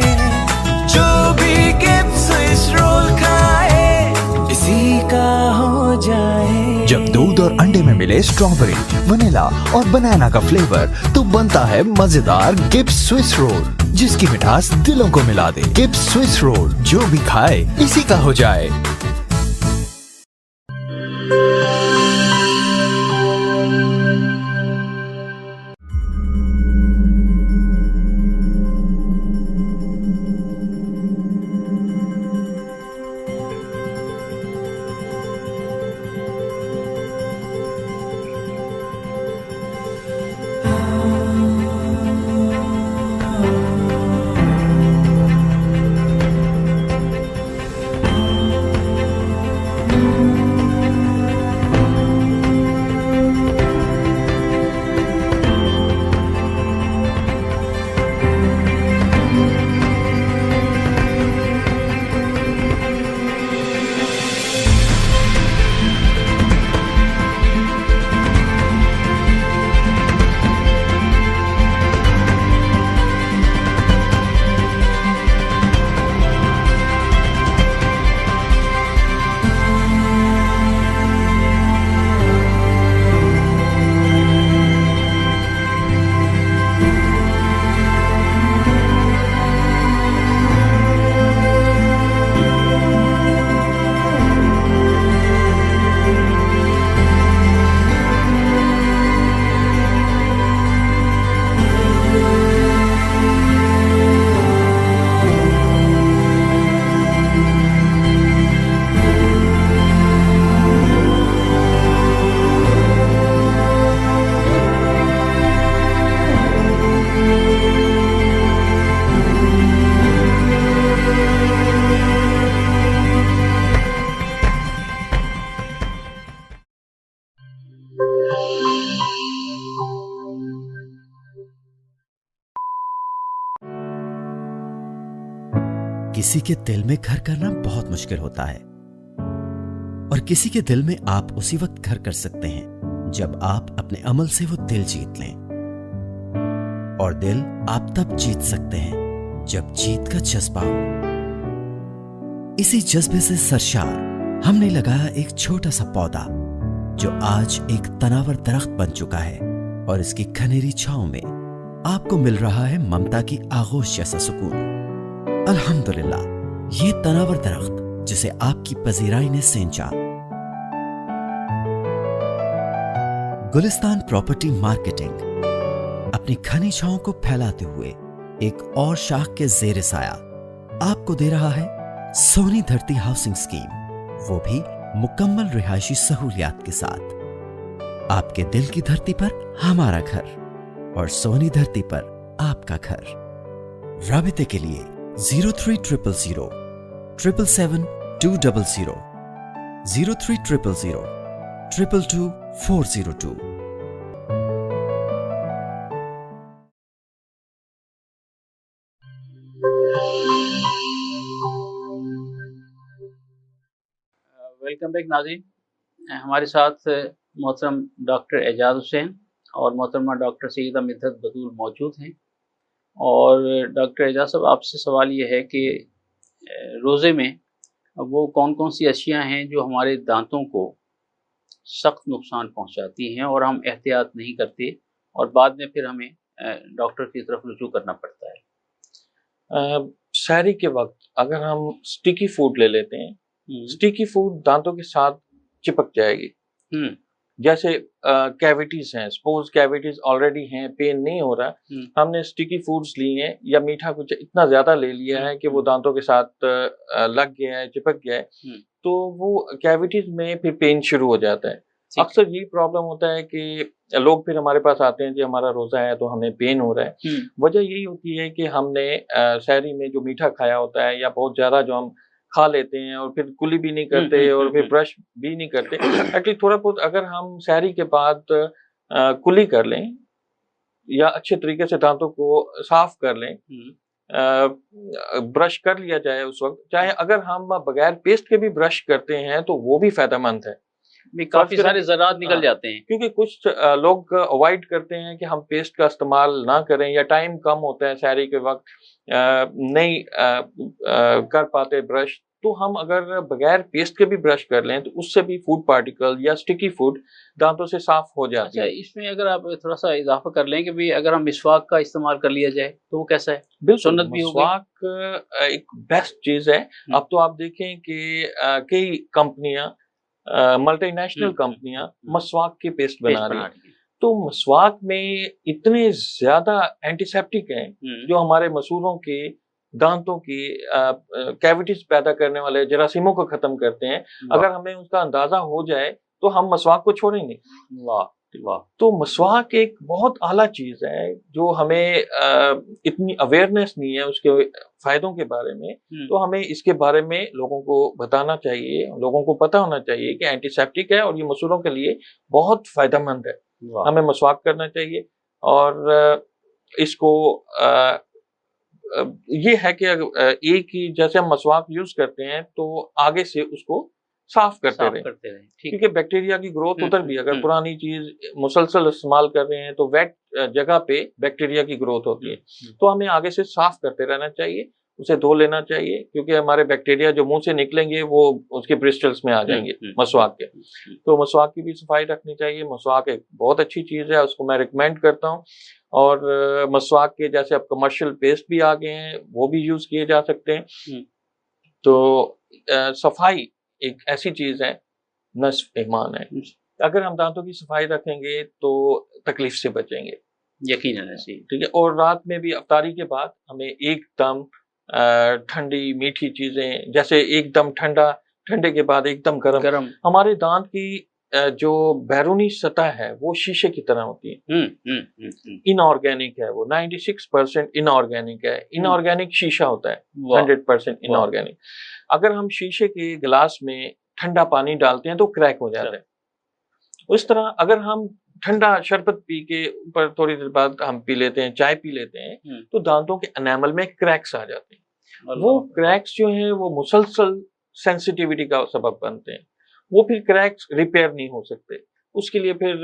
जो भी गिब्स स्विस रोल खाए इसी का हो जाए। जब दूध और अंडे में मिले स्ट्रॉबेरी, वनीला और बनाना का फ्लेवर, तो बनता है मजेदार गिब्स स्विस रोल, जिसकी मिठास दिलों को मिला दे। गिब्स स्विस रोल, जो भी खाए इसी का हो जाए। किसी के दिल में घर करना बहुत मुश्किल होता है, और किसी के दिल में आप उसी वक्त घर कर सकते हैं जब आप अपने अमल से वो दिल जीत लें। और दिल आप तब जीत सकते हैं जब जीत का जज्बा हो। इसी जज्बे से सरशार हमने लगाया एक छोटा सा पौधा जो आज एक तनावर दरख्त बन चुका है, और इसकी घनेरी छांव में आपको मिल रहा है ममता की आगोश जैसा सुकून। अल्हम्दुलिल्लाह, ये तनावर दरख्त जिसे आपकी पजीराई ने सेंचा। गुलिस्तान प्रॉपर्टी मार्केटिंग अपनी घनी छांव को फैलाते हुए एक और शाख के जेर साया आपको दे रहा है सोनी धरती हाउसिंग स्कीम, वो भी मुकम्मल रिहायशी सहूलियात के साथ। आपके दिल की धरती पर हमारा घर, और सोनी धरती पर आपका घर। राबिते के लिए 0300 777 200 0300 222 402। वेलकम बैक नाज़रीन। हमारे साथ मोहतरम डॉक्टर एजाज हुसैन और मोहतरमा डॉक्टर सईदा मिद्दत बतूल मौजूद हैं। और डॉक्टर एजाज साहब, आपसे सवाल ये है कि रोज़े में वो कौन कौन सी अशियाँ हैं जो हमारे दांतों को सख्त नुकसान पहुंचाती हैं और हम एहतियात नहीं करते और बाद में फिर हमें डॉक्टर की तरफ रुजू करना पड़ता है? सहरी के वक्त अगर हम स्टिकी फूड ले लेते हैं, स्टिकी फूड दांतों के साथ चिपक जाएगी। जैसे कैविटीज हैं, सपोज कैविटीज ऑलरेडी हैं, पेन नहीं हो रहा, हमने स्टिकी फूड्स लिए हैं या मीठा कुछ इतना ज्यादा ले लिया है कि वो दांतों के साथ लग गया है, चिपक गया है, तो वो कैविटीज में फिर पेन शुरू हो जाता है। अक्सर यही प्रॉब्लम होता है कि लोग फिर हमारे पास आते हैं कि हमारा रोजा है तो हमें पेन हो रहा है। वजह यही होती है कि हमने सहरी में जो मीठा खाया होता है या बहुत ज्यादा जो हम खा लेते हैं और फिर कुली भी नहीं करते और फिर ब्रश भी नहीं करते। एटलीस्ट थोड़ा बहुत अगर हम सहरी के बाद कुली कर लें या अच्छे तरीके से दांतों को साफ कर लें, ब्रश कर लिया जाए उस वक्त, चाहे अगर हम बगैर पेस्ट के भी ब्रश करते हैं तो वो भी फायदेमंद है। काफी सारे ज़रात निकल जाते हैं, क्योंकि कुछ लोग अवॉइड करते हैं कि हम पेस्ट का इस्तेमाल ना करें या टाइम कम होता है सहरी के वक्त नहीं कर पाते ब्रश, तो हम अगर बगैर पेस्ट के भी ब्रश कर लें तो उससे भी फूड पार्टिकल या स्टिकी फूड दांतों से साफ हो जाती है। इसमें अगर आप थोड़ा सा इजाफा कर लें कि भी अगर हम मिसवाक का इस्तेमाल कर लिया जाए तो वो कैसा है? बिल्कुल, सुन्नत भी होगी। मिसवाक एक बेस्ट चीज है। अब तो आप देखें कि कई कंपनियां, मल्टीनेशनल कंपनियां मसवाक के पेस्ट बना रही हैं, तो मसवाक में इतने ज्यादा एंटीसेप्टिक हैं जो हमारे मसूरों के दांतों की कैविटीज पैदा करने वाले जरासीमों को खत्म करते हैं। अगर हमें उसका अंदाजा हो जाए तो हम मसवाक को छोड़ेंगे। वाह वाह। तो मसवाक एक बहुत आला चीज है जो हमें इतनी अवेयरनेस नहीं है उसके फायदों के बारे में, तो हमें इसके बारे में लोगों को बताना चाहिए, लोगों को पता होना चाहिए कि एंटीसेप्टिक है और ये मसूरों के लिए बहुत फायदेमंद है। हमें मसवाक करना चाहिए। और इसको ये है कि एक ही जैसे हम मसवाक यूज करते हैं तो आगे से उसको साफ करते रहें, क्योंकि बैक्टीरिया की ग्रोथ उधर भी, अगर पुरानी चीज मुसलसल इस्तेमाल कर रहे हैं तो वेट जगह पे बैक्टीरिया की ग्रोथ होती है, तो हमें आगे से साफ करते रहना चाहिए, उसे धो लेना चाहिए, क्योंकि हमारे बैक्टीरिया जो मुंह से निकलेंगे वो उसके ब्रिस्टल्स में आ जाएंगे मसवाक के। तो मसवाक की भी सफाई रखनी चाहिए। मसवाक एक बहुत अच्छी चीज है, उसको मैं रिकमेंड करता हूँ। और मसवाक के जैसे अब कमर्शियल पेस्ट भी आ गए हैं, वो भी यूज किए जा सकते हैं। तो सफाई एक ऐसी चीज है, नस्फ ईमान है। अगर हम दांतों की सफाई रखेंगे तो तकलीफ से बचेंगे, यकीनन है। ठीक है। और रात में भी अफ्तारी के बाद हमें एकदम ठंडी मीठी चीजें, जैसे एकदम ठंडा, ठंडे के बाद एकदम गर्म। हमारे दांत की जो बैरूनी सतह है वो शीशे की तरह होती है। इनऑर्गेनिक है वो, 96% इनऑर्गेनिक है। इनऑर्गेनिक शीशा होता है, 100% इनऑर्गेनिक। अगर हम शीशे के गिलास में ठंडा पानी डालते हैं तो क्रैक हो जाता है। उस तरह अगर हम ठंडा शरबत पी के ऊपर थोड़ी देर बाद हम पी लेते हैं, चाय पी लेते हैं, तो दांतों के एनामल में क्रैक्स आ जाते हैं। वो क्रैक्स जो हैं वो मुसलसल सेंसिटिविटी का सबब बनते हैं, वो फिर क्रैक्स रिपेयर नहीं हो सकते, उसके लिए फिर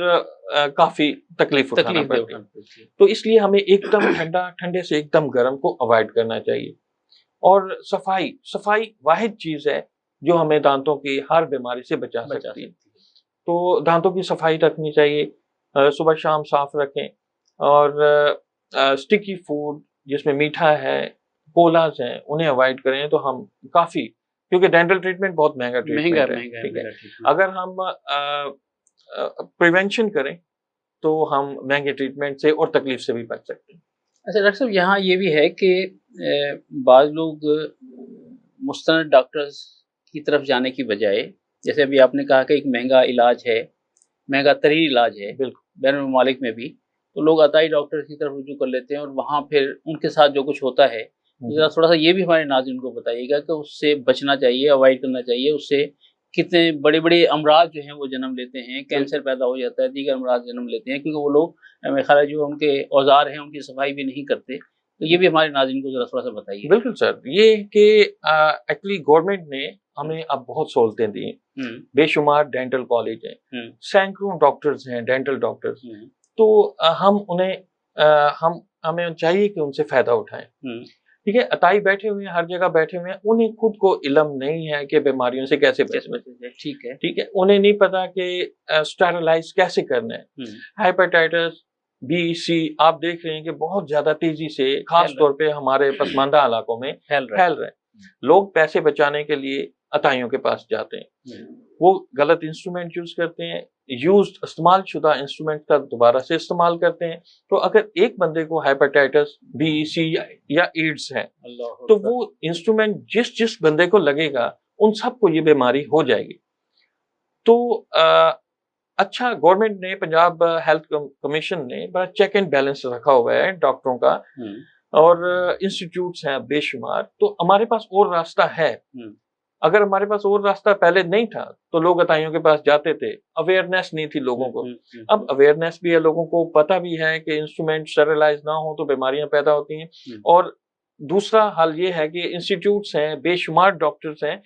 काफी तकलीफ उठाना पड़ती है। तो इसलिए हमें एकदम ठंडे से एकदम गर्म को अवॉइड करना चाहिए। और सफाई वाहिद चीज है जो हमें दांतों की हर बीमारी से बचा सकती है। तो दांतों की सफाई रखनी चाहिए, सुबह शाम साफ रखें, और स्टिकी फूड जिसमें मीठा है, कोलाज हैं, उन्हें अवॉइड करें। तो हम काफी, क्योंकि डेंटल ट्रीटमेंट बहुत महंगा ट्रीटमेंट है, ठीक है। अगर हम प्रिवेंशन करें तो हम महंगे ट्रीटमेंट से और तकलीफ से भी बच सकते हैं। अच्छा डॉक्टर साहब, यहाँ ये भी है कि बाज़ लोग मुस्तनद डॉक्टर्स की तरफ जाने की बजाय, जैसे अभी आपने कहा कि एक महंगा इलाज है, महंगा तरीन इलाज है बैरून ममालिक में भी, तो लोग अताई डॉक्टर की तरफ रुजू कर लेते हैं और वहाँ फिर उनके साथ जो कुछ होता है, जरा थोड़ा सा ये भी हमारे नाज़रीन को बताइएगा कि उससे बचना चाहिए, अवॉइड करना चाहिए। उससे कितने बड़े बड़े अमराज जो हैं वो जन्म लेते हैं, कैंसर पैदा हो जाता है, दीगर अमराज जन्म लेते हैं, क्योंकि वो लोग मेरे ख्याल है जो उनके औजार हैं उनकी सफाई भी नहीं करते। तो ये भी हमारे नाज़रीन को जरा थोड़ा सा बताइए। बिल्कुल सर, ये कि एक्चुअली गवर्नमेंट ने हमें अब बहुत सहूलतें दी हैं, बेशुमार डेंटल कॉलेज हैं, सैकड़ों डॉक्टर्स हैं, डेंटल डॉक्टर्स, तो हमें चाहिए कि उनसे फायदा उठाएं। ठीक है, अताई बैठे हुए हैं, हर जगह बैठे हुए हैं, उन्हें खुद को इल्म नहीं है कि बीमारियों से कैसे बचना है। ठीक है, उन्हें नहीं पता कि स्टेरिलाइज कैसे करना है। हेपेटाइटिस बी, सी आप देख रहे हैं कि बहुत ज्यादा तेजी से खास तौर पे हमारे पसमानदा इलाकों में फैल रहे हैं। लोग पैसे बचाने के लिए अताइयों के पास जाते हैं, वो गलत इंस्ट्रूमेंट यूज करते हैं, इस्तेमाल शुदा इंस्ट्रूमेंट का दोबारा से इस्तेमाल करते हैं। तो अगर एक बंदे को हेपेटाइटिस बी, सी या एड्स है, तो वो इंस्ट्रूमेंट जिस बंदे को लगेगा उन सबको ये बीमारी हो जाएगी। तो अच्छा, गवर्नमेंट ने, पंजाब हेल्थ कमीशन ने बड़ा चेक एंड बैलेंस रखा हुआ है डॉक्टरों का, और इंस्टीट्यूट्स हैं बेशुमार। तो हमारे पास और रास्ता है। अगर हमारे पास और रास्ता पहले नहीं था तो लोग अताइयों के पास जाते थे, अवेयरनेस नहीं थी लोगों को। अब अवेयरनेस भी है, लोगों को पता भी है कि इंस्ट्रूमेंट स्टेरिलाइज ना हो तो बीमारियां पैदा होती हैं। और दूसरा हल ये है कि इंस्टीट्यूट्स हैं, बेशुमार डॉक्टर्स हैं,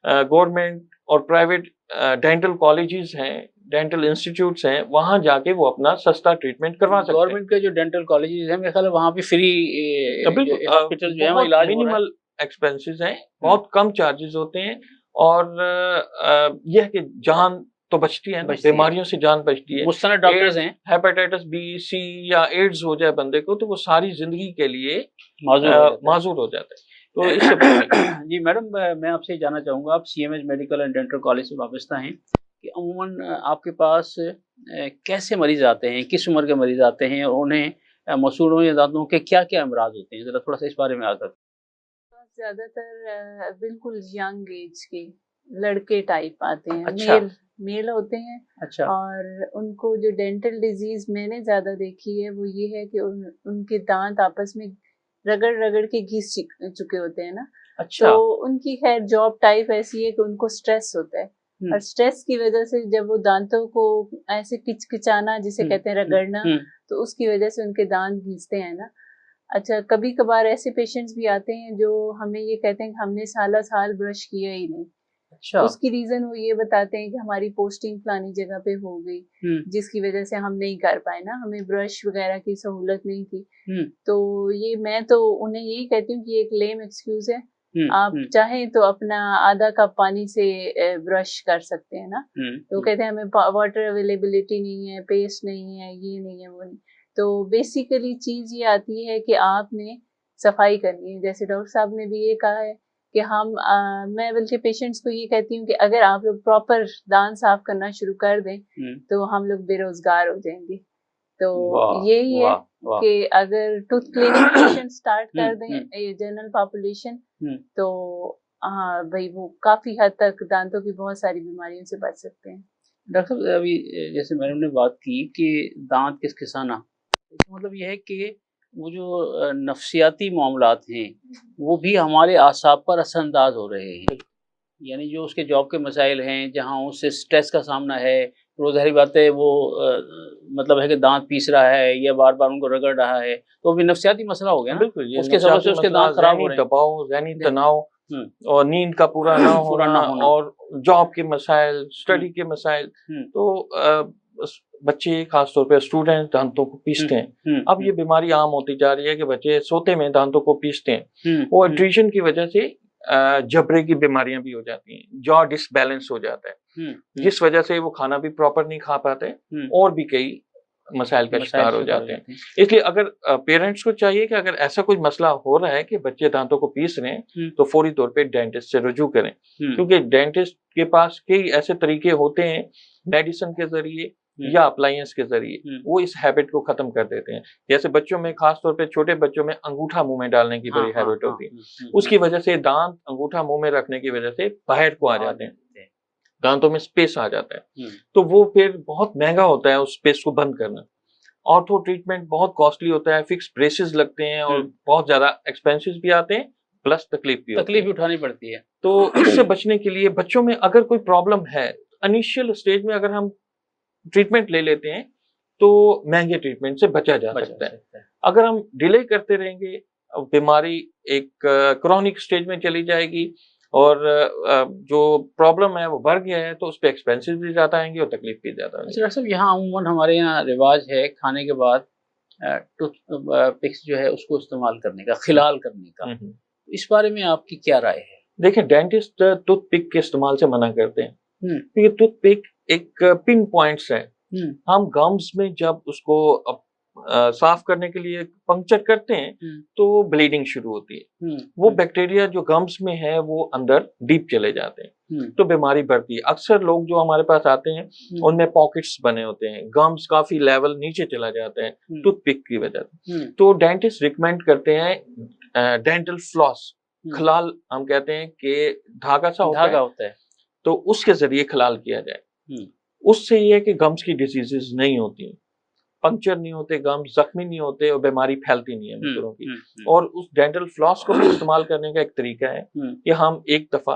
गवर्नमेंट और प्राइवेट डेंटल कॉलेजेस हैं, डेंटल इंस्टीट्यूट्स हैं, वहां जाके वो अपना सस्ता ट्रीटमेंट करवा सकते हैं। गवर्नमेंट के जो डेंटल कॉलेजेस हैं, मेरे ख्याल है वहाँ पे फ्री हॉस्पिटल जो है इलाज मिनिमल एक्सपेंसेस हैं, बहुत कम चार्जेस होते हैं, और यह है कि जान तो बचती है, बीमारियों से जान बचती है। मुस्तनद डॉक्टर्स हैं, हेपेटाइटिस बी, सी या एड्स हो जाए बंदे को तो वो सारी जिंदगी के लिए माजूर हो जाता है। तो इससे जी मैडम, मैं आपसे जानना चाहूँगा, आप CMH medical and dental college से वाबस्ता हैं, कि अमूमन आपके पास कैसे मरीज आते हैं, किस उम्र के मरीज आते हैं, और उन्हें मसूड़ों या दांतों के क्या क्या अमराज होते हैं, जरा थोड़ा सा इस बारे में आकर। ज्यादातर बिल्कुल यंग एज के लड़के टाइप आते हैं। अच्छा। मेल होते हैं। अच्छा। और उनको जो डेंटल डिजीज मैंने ज्यादा देखी है वो ये है कि उनके दांत आपस में रगड़ रगड़ के घिस चुके होते हैं ना। अच्छा। तो उनकी खैर जॉब टाइप ऐसी है कि उनको स्ट्रेस होता है, और स्ट्रेस की वजह से जब वो दांतों को ऐसे किचकिचाना जिसे कहते हैं रगड़ना, तो उसकी वजह से उनके दांत घिसते हैं ना। अच्छा, कभी कभार ऐसे पेशेंट्स भी आते हैं जो हमें ये कहते हैं कि हमने साला साल ब्रश किया ही नहीं। अच्छा। उसकी रीजन वो ये बताते हैं कि हमारी पोस्टिंग फलानी जगह पे हो गई, जिसकी वजह से हम नहीं कर पाए ना, हमें ब्रश वगैरह की सहूलत नहीं थी। तो ये मैं तो उन्हें यही कहती हूँ कि एक लेम एक्सक्यूज है, आप चाहें तो अपना आधा कप पानी से ब्रश कर सकते हैं ना। तो कहते हैं हमें वाटर अवेलेबिलिटी नहीं है, पेस्ट नहीं है, ये नहीं है, वो नहीं। तो बेसिकली चीज ये आती है कि आपने सफाई करनी है। जैसे डॉक्टर साहब ने भी ये कहा है कि मैं बल्कि पेशेंट्स को ये कहती हूँ कि अगर आप लोग प्रॉपर दांत साफ करना शुरू कर दें तो हम लोग बेरोजगार हो जाएंगे। तो यही है कि अगर टूथ क्लीनिंग पेशेंट स्टार्ट कर दें जनरल पॉपुलेशन, तो हाँ भाई वो काफी हद तक दांतों की बहुत सारी बीमारियों से बच सकते हैं। डॉक्टर साहब, अभी जैसे मैडम ने बात की कि दांत किसकिसाना, इसका मतलब यह है कि वो जो नफ्सियाती मामलात हैं वो भी हमारे आसाब पर असरअंदाज हो रहे हैं। यानी जो उसके जॉब के मसाइल हैं, जहाँ उसे स्ट्रेस का सामना है, वो ज़ाहिर बात है वो मतलब है कि दांत पीस रहा है या बार बार उनको रगड़ रहा है, तो भी नफ्सियाती मसला हो गया ना। बिल्कुल, ये उसके सबब से उसके दांत खराब हो रहे हैं। दबाव, ज़हनी तनाव और नींद का पूरा ना होना और जॉब के मसाइल, स्टडी के मसाइल, तो बच्चे खासतौर पे स्टूडेंट दांतों को पीसते हैं। अब ये बीमारी आम होती जा रही है कि बच्चे सोते में दांतों को पीसते हैं। वो एट्रीशन की वजह से जबड़े की बीमारियां भी हो जाती हैं, जॉ डिसबैलेंस हो जाता है, जिस वजह से वो खाना भी प्रॉपर नहीं खा पाते और भी कई मसाइल का शिकार हो जाते हैं। इसलिए अगर पेरेंट्स को चाहिए कि अगर ऐसा कोई मसला हो रहा है कि बच्चे दांतों को पीस रहे हैं तो फौरी तौर पे डेंटिस्ट से रुजू करें, क्योंकि डेंटिस्ट के पास कई ऐसे तरीके होते हैं मेडिसिन के जरिए या अप्लायंस के जरिए, वो इस हैबिट को खत्म कर देते हैं। जैसे बच्चों में, खासतौर पे छोटे बच्चों में अंगूठा मुंह में डालने की बड़ी हैबिट होती है, उसकी वजह से दांत अंगूठा मुंह में रखने की वजह से बाहर को आ जाते हैं, दांतों में स्पेस आ जाता है, तो वो फिर बहुत महंगा होता है उस स्पेस को बंद करना। ऑर्थो ट्रीटमेंट बहुत कॉस्टली होता है, फिक्स ब्रेसेस लगते हैं और बहुत ज्यादा एक्सपेंसिव भी आते हैं, प्लस तकलीफ भी उठानी पड़ती है। तो इससे बचने के लिए बच्चों में अगर कोई प्रॉब्लम है, इनिशियल स्टेज में अगर हम ट्रीटमेंट ले लेते हैं तो महंगे ट्रीटमेंट से बचा जा सकता है। अगर हम डिले करते रहेंगे, बीमारी एक क्रॉनिक स्टेज में चली जाएगी और जो प्रॉब्लम है वो बढ़ गया है, तो उस पर एक्सपेंसेस भी ज्यादा आएंगे और तकलीफ भी ज्यादा आएगी। डॉक्टर साहब, यहाँ अमूमन हमारे यहाँ रिवाज है खाने के बाद टूथपिक्स जो है उसको इस्तेमाल करने का, खिलाल करने का, इस बारे में आपकी क्या राय है? देखिए, डेंटिस्ट टूथपिक के इस्तेमाल से मना करते हैं, क्योंकि टूथपिक एक पिन पॉइंट्स है। हम गम्स में जब उसको साफ करने के लिए पंक्चर करते हैं तो ब्लीडिंग शुरू होती है। वो बैक्टीरिया जो गम्स में है वो अंदर डीप चले जाते हैं, तो बीमारी बढ़ती है। अक्सर लोग जो हमारे पास आते हैं उनमें पॉकेट्स बने होते हैं, गम्स काफी लेवल नीचे चला जाता है टूथपिक की वजह से। तो डेंटिस्ट रिकमेंड करते हैं डेंटल फ्लॉस, खलाल हम कहते हैं कि धागा सा होता है, तो उसके जरिए खलाल किया जाए। उससे ये है कि गम्स की डिजीजेस नहीं होती, पंक्चर नहीं होते, गम्स जख्मी नहीं होते और बीमारी फैलती नहीं है मित्रों की। और उस डेंटल फ्लॉस को भी इस्तेमाल करने का एक तरीका है कि हम एक दफा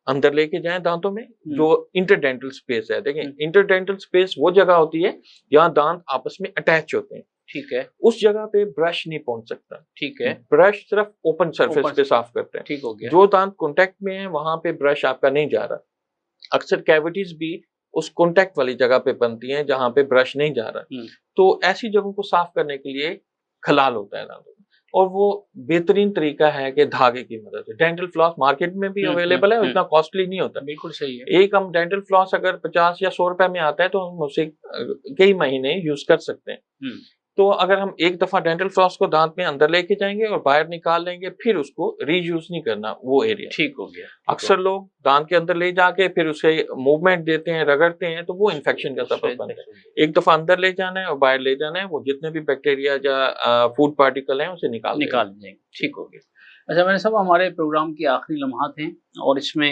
अंदर लेके जाएं दांतों में, जो इंटरडेंटल स्पेस है। देखें, इंटरडेंटल स्पेस वो जगह होती है जहाँ दांत आपस में अटैच होते हैं, ठीक है, उस जगह पे ब्रश नहीं पहुंच सकता, ठीक है, ब्रश सिर्फ ओपन सरफेस पे साफ करते हैं, ठीक हो गया। जो दांत कॉन्टेक्ट में है वहां पे ब्रश आपका नहीं जा रहा। अक्सर कैविटीज भी उस कॉन्टेक्ट वाली जगह पे बनती हैं जहां पे ब्रश नहीं जा रहा, तो ऐसी जगहों को साफ करने के लिए खलाल होता है दांतों में, और वो बेहतरीन तरीका है कि धागे की मदद से। डेंटल फ्लॉस मार्केट में भी अवेलेबल है, इतना कॉस्टली नहीं होता। बिल्कुल सही है। एक हम डेंटल फ्लॉस अगर 50 या 100 रुपए में आता है तो हम उसे कई महीने यूज कर सकते हैं। तो अगर हम एक दफा डेंटल फ्लॉस को दांत में अंदर लेके जाएंगे और बाहर निकाल लेंगे, फिर उसको रीयूज नहीं करना वो एरिया, ठीक हो गया। अक्सर लोग दांत के अंदर ले जाके फिर उसे मूवमेंट देते हैं, रगड़ते हैं, तो वो इन्फेक्शन का सबब बनता है। एक दफा अंदर ले जाना है और बाहर ले जाना है, वो जितने भी बैक्टीरिया या फूड पार्टिकल हैं उसे निकाल देंगे। ठीक हो गया। अच्छा, मैंने सब हमारे प्रोग्राम के आखिरी लम्हात हैं और इसमें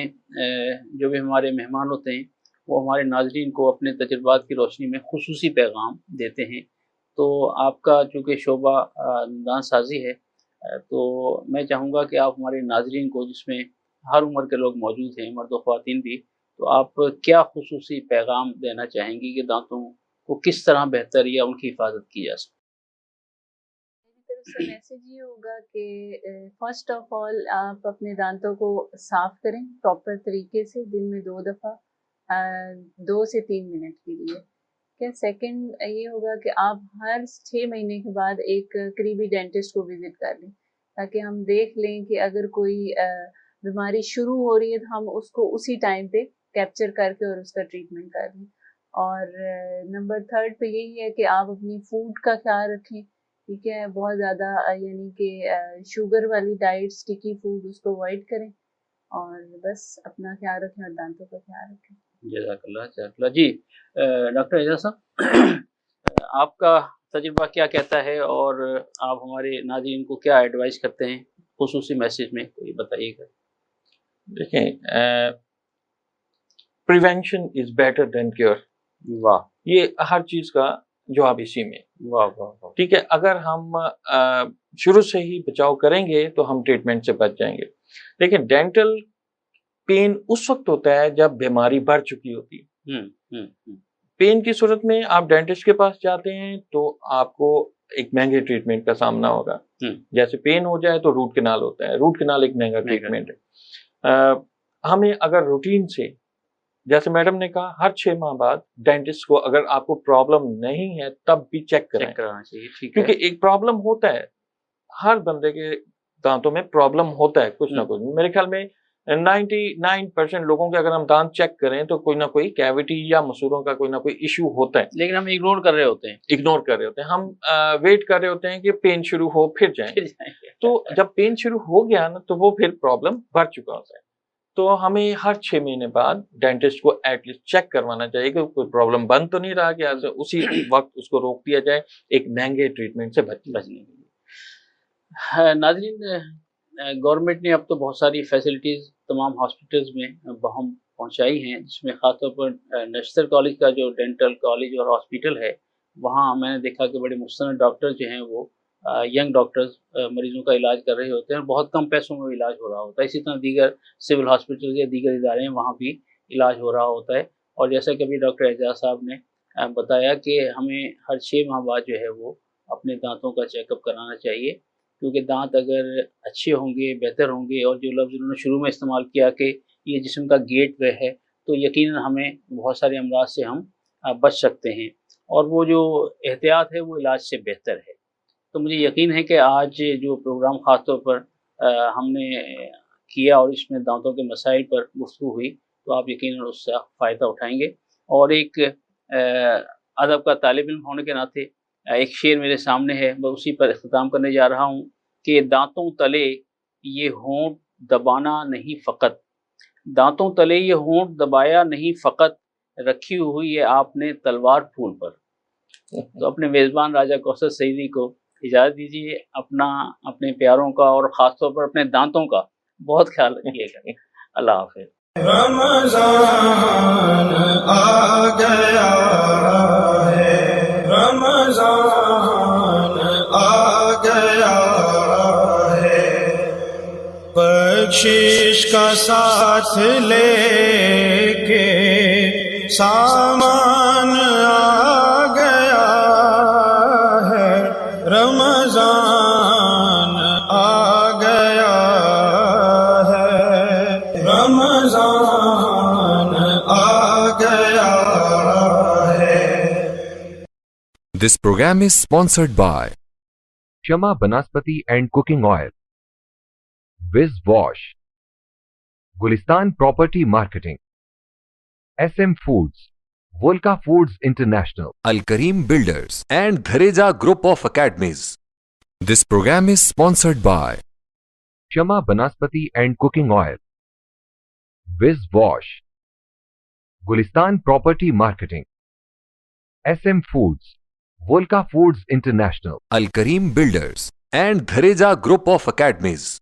जो भी हमारे मेहमान होते हैं वो हमारे नाजरीन को अपने तजुर्बात की रोशनी में खुसूसी पैगाम देते हैं। तो आपका चूँकि शोबा दांत साजी है, तो मैं चाहूँगा कि आप हमारे नाजरीन को, जिसमें हर उम्र के लोग मौजूद हैं, मर्द व ख़वातीन भी, तो आप क्या खुसूसी पैगाम देना चाहेंगी कि दांतों को किस तरह बेहतर या उनकी हिफाजत की जा सकती? मेरी तरफ से मैसेज ये होगा कि फर्स्ट ऑफ ऑल आप अपने दांतों को साफ़ करें प्रॉपर तरीके से, दिन में 2 दफ़ा 2 से 3 मिनट के लिए। क्या सेकंड ये होगा कि आप हर 6 महीने के बाद एक करीबी डेंटिस्ट को विजिट कर लें, ताकि हम देख लें कि अगर कोई बीमारी शुरू हो रही है तो हम उसको उसी टाइम पे कैप्चर करके और उसका ट्रीटमेंट कर लें। और नंबर 3 पे यही है कि आप अपनी फूड का ख्याल रखें, ठीक है, बहुत ज़्यादा यानी कि शुगर वाली डाइट, स्टिकी फूड, उसको अवॉइड करें और बस अपना ख्याल रखें और दांतों का ख्याल रखें। जज़ाकल्लाह जी। डॉक्टर एजाज साहब, आपका तजुर्बा क्या कहता है और आप हमारे नाज़रीन को क्या एडवाइस करते हैं खुसूसी मैसेज में, कोई बताइएगा। देखें, prevention is better than cure. वाह, ये हर चीज का जवाब इसी में। वाह वाह वाह। ठीक है, अगर हम शुरू से ही बचाव करेंगे तो हम ट्रीटमेंट से बच जाएंगे। लेकिन डेंटल पेन उस वक्त होता है जब बीमारी बढ़ चुकी होती है। पेन की सूरत में आप डेंटिस्ट के पास जाते हैं तो आपको एक महंगे ट्रीटमेंट का सामना होगा। जैसे पेन हो जाए तो रूट कैनाल होता है, रूट कैनाल एक महंगा ट्रीटमेंट है। हमें अगर रूटीन से, जैसे मैडम ने कहा, हर 6 माह बाद डेंटिस्ट को अगर आपको प्रॉब्लम नहीं है तब भी चेक कराना चाहिए, क्योंकि एक प्रॉब्लम होता है, हर बंदे के दांतों में प्रॉब्लम होता है कुछ ना कुछ। मेरे ख्याल में 99% लोगों के अगर हम दांत चेक करें तो कोई ना कोई कैविटी या मसूरों का कोई ना कोई इश्यू होता है, लेकिन हम इग्नोर कर रहे होते हैं। हम वेट कर रहे होते हैं कि पेन शुरू हो फिर जाएंगे। तो जब पेन शुरू हो गया ना तो वो फिर प्रॉब्लम बढ़ चुका होता है। तो हमें हर 6 महीने बाद डेंटिस्ट को एटलीस्ट चेक करवाना चाहिए कि कोई प्रॉब्लम बन तो नहीं रहा, कि उसी वक्त उसको रोक दिया जाए एक महंगे ट्रीटमेंट से बचने के लिए। नाज़रीन, गवर्नमेंट ने अब तो बहुत सारी फैसिलिटीज़ तमाम हॉस्पिटल्स में हम पहुंचाई हैं, जिसमें ख़ासतौर पर नश्तर कॉलेज का जो डेंटल कॉलेज और हॉस्पिटल है, वहाँ मैंने देखा कि बड़े मुस्तनद डॉक्टर जो हैं वो यंग डॉक्टर्स मरीज़ों का इलाज कर रहे होते हैं और बहुत कम पैसों में इलाज हो रहा होता है। इसी तरह दीगर सिविल हॉस्पिटल या दीगर इदारे हैं, वहाँ भी इलाज हो रहा होता है। और जैसा कि अभी डॉक्टर एजाज साहब ने बताया कि हमें हर 6 माह बाद जो है वो अपने दांतों का चेकअप कराना चाहिए, क्योंकि दांत अगर अच्छे होंगे, बेहतर होंगे, और जो लफ्ज़ उन्होंने शुरू में इस्तेमाल किया कि ये जिस्म का गेटवे है, तो यकीनन हमें बहुत सारे अमराज से हम बच सकते हैं, और वो जो एहतियात है वो इलाज से बेहतर है। तो मुझे यकीन है कि आज जो प्रोग्राम ख़ास तौर पर हमने किया और इसमें दांतों के मसाइल पर गुफ्तगू हुई, तो आप यकीनन उससे फ़ायदा उठाएंगे। और एक अदब का तालिब इल्म होने के नाते एक शेर मेरे सामने है, मैं उसी पर इख्तिताम करने जा रहा हूँ कि दांतों तले ये होंठ दबाना नहीं फ़कत, दांतों तले ये होंठ दबाया नहीं फ़कत, रखी हुई है आपने तलवार फूल पर। तो अपने मेज़बान राजा कौसर सईदी को इजाज़त दीजिए, अपने प्यारों का और ख़ास तौर पर अपने दांतों का बहुत ख्याल रखिएगा। अल्लाह हाफ़िज़। रमज़ान आ गया है, रमज़ान आ गया है, बख्शिश का साथ लेके सामान आ गया है, रमज़ान आ गया है, रमज़ान आ गया है। This program is sponsored by Shama Banaspati and Cooking Oil, Viz Wash, Gulistan Property Marketing, SM Foods, Volca Foods International, Al Kareem Builders, and Dhareja Group of Academies. This program is sponsored by Shama Banaspati and Cooking Oil, Viz Wash, Gulistan Property Marketing, SM Foods, Volca Foods International, Al Kareem Builders, and Dhareja Group of Academies.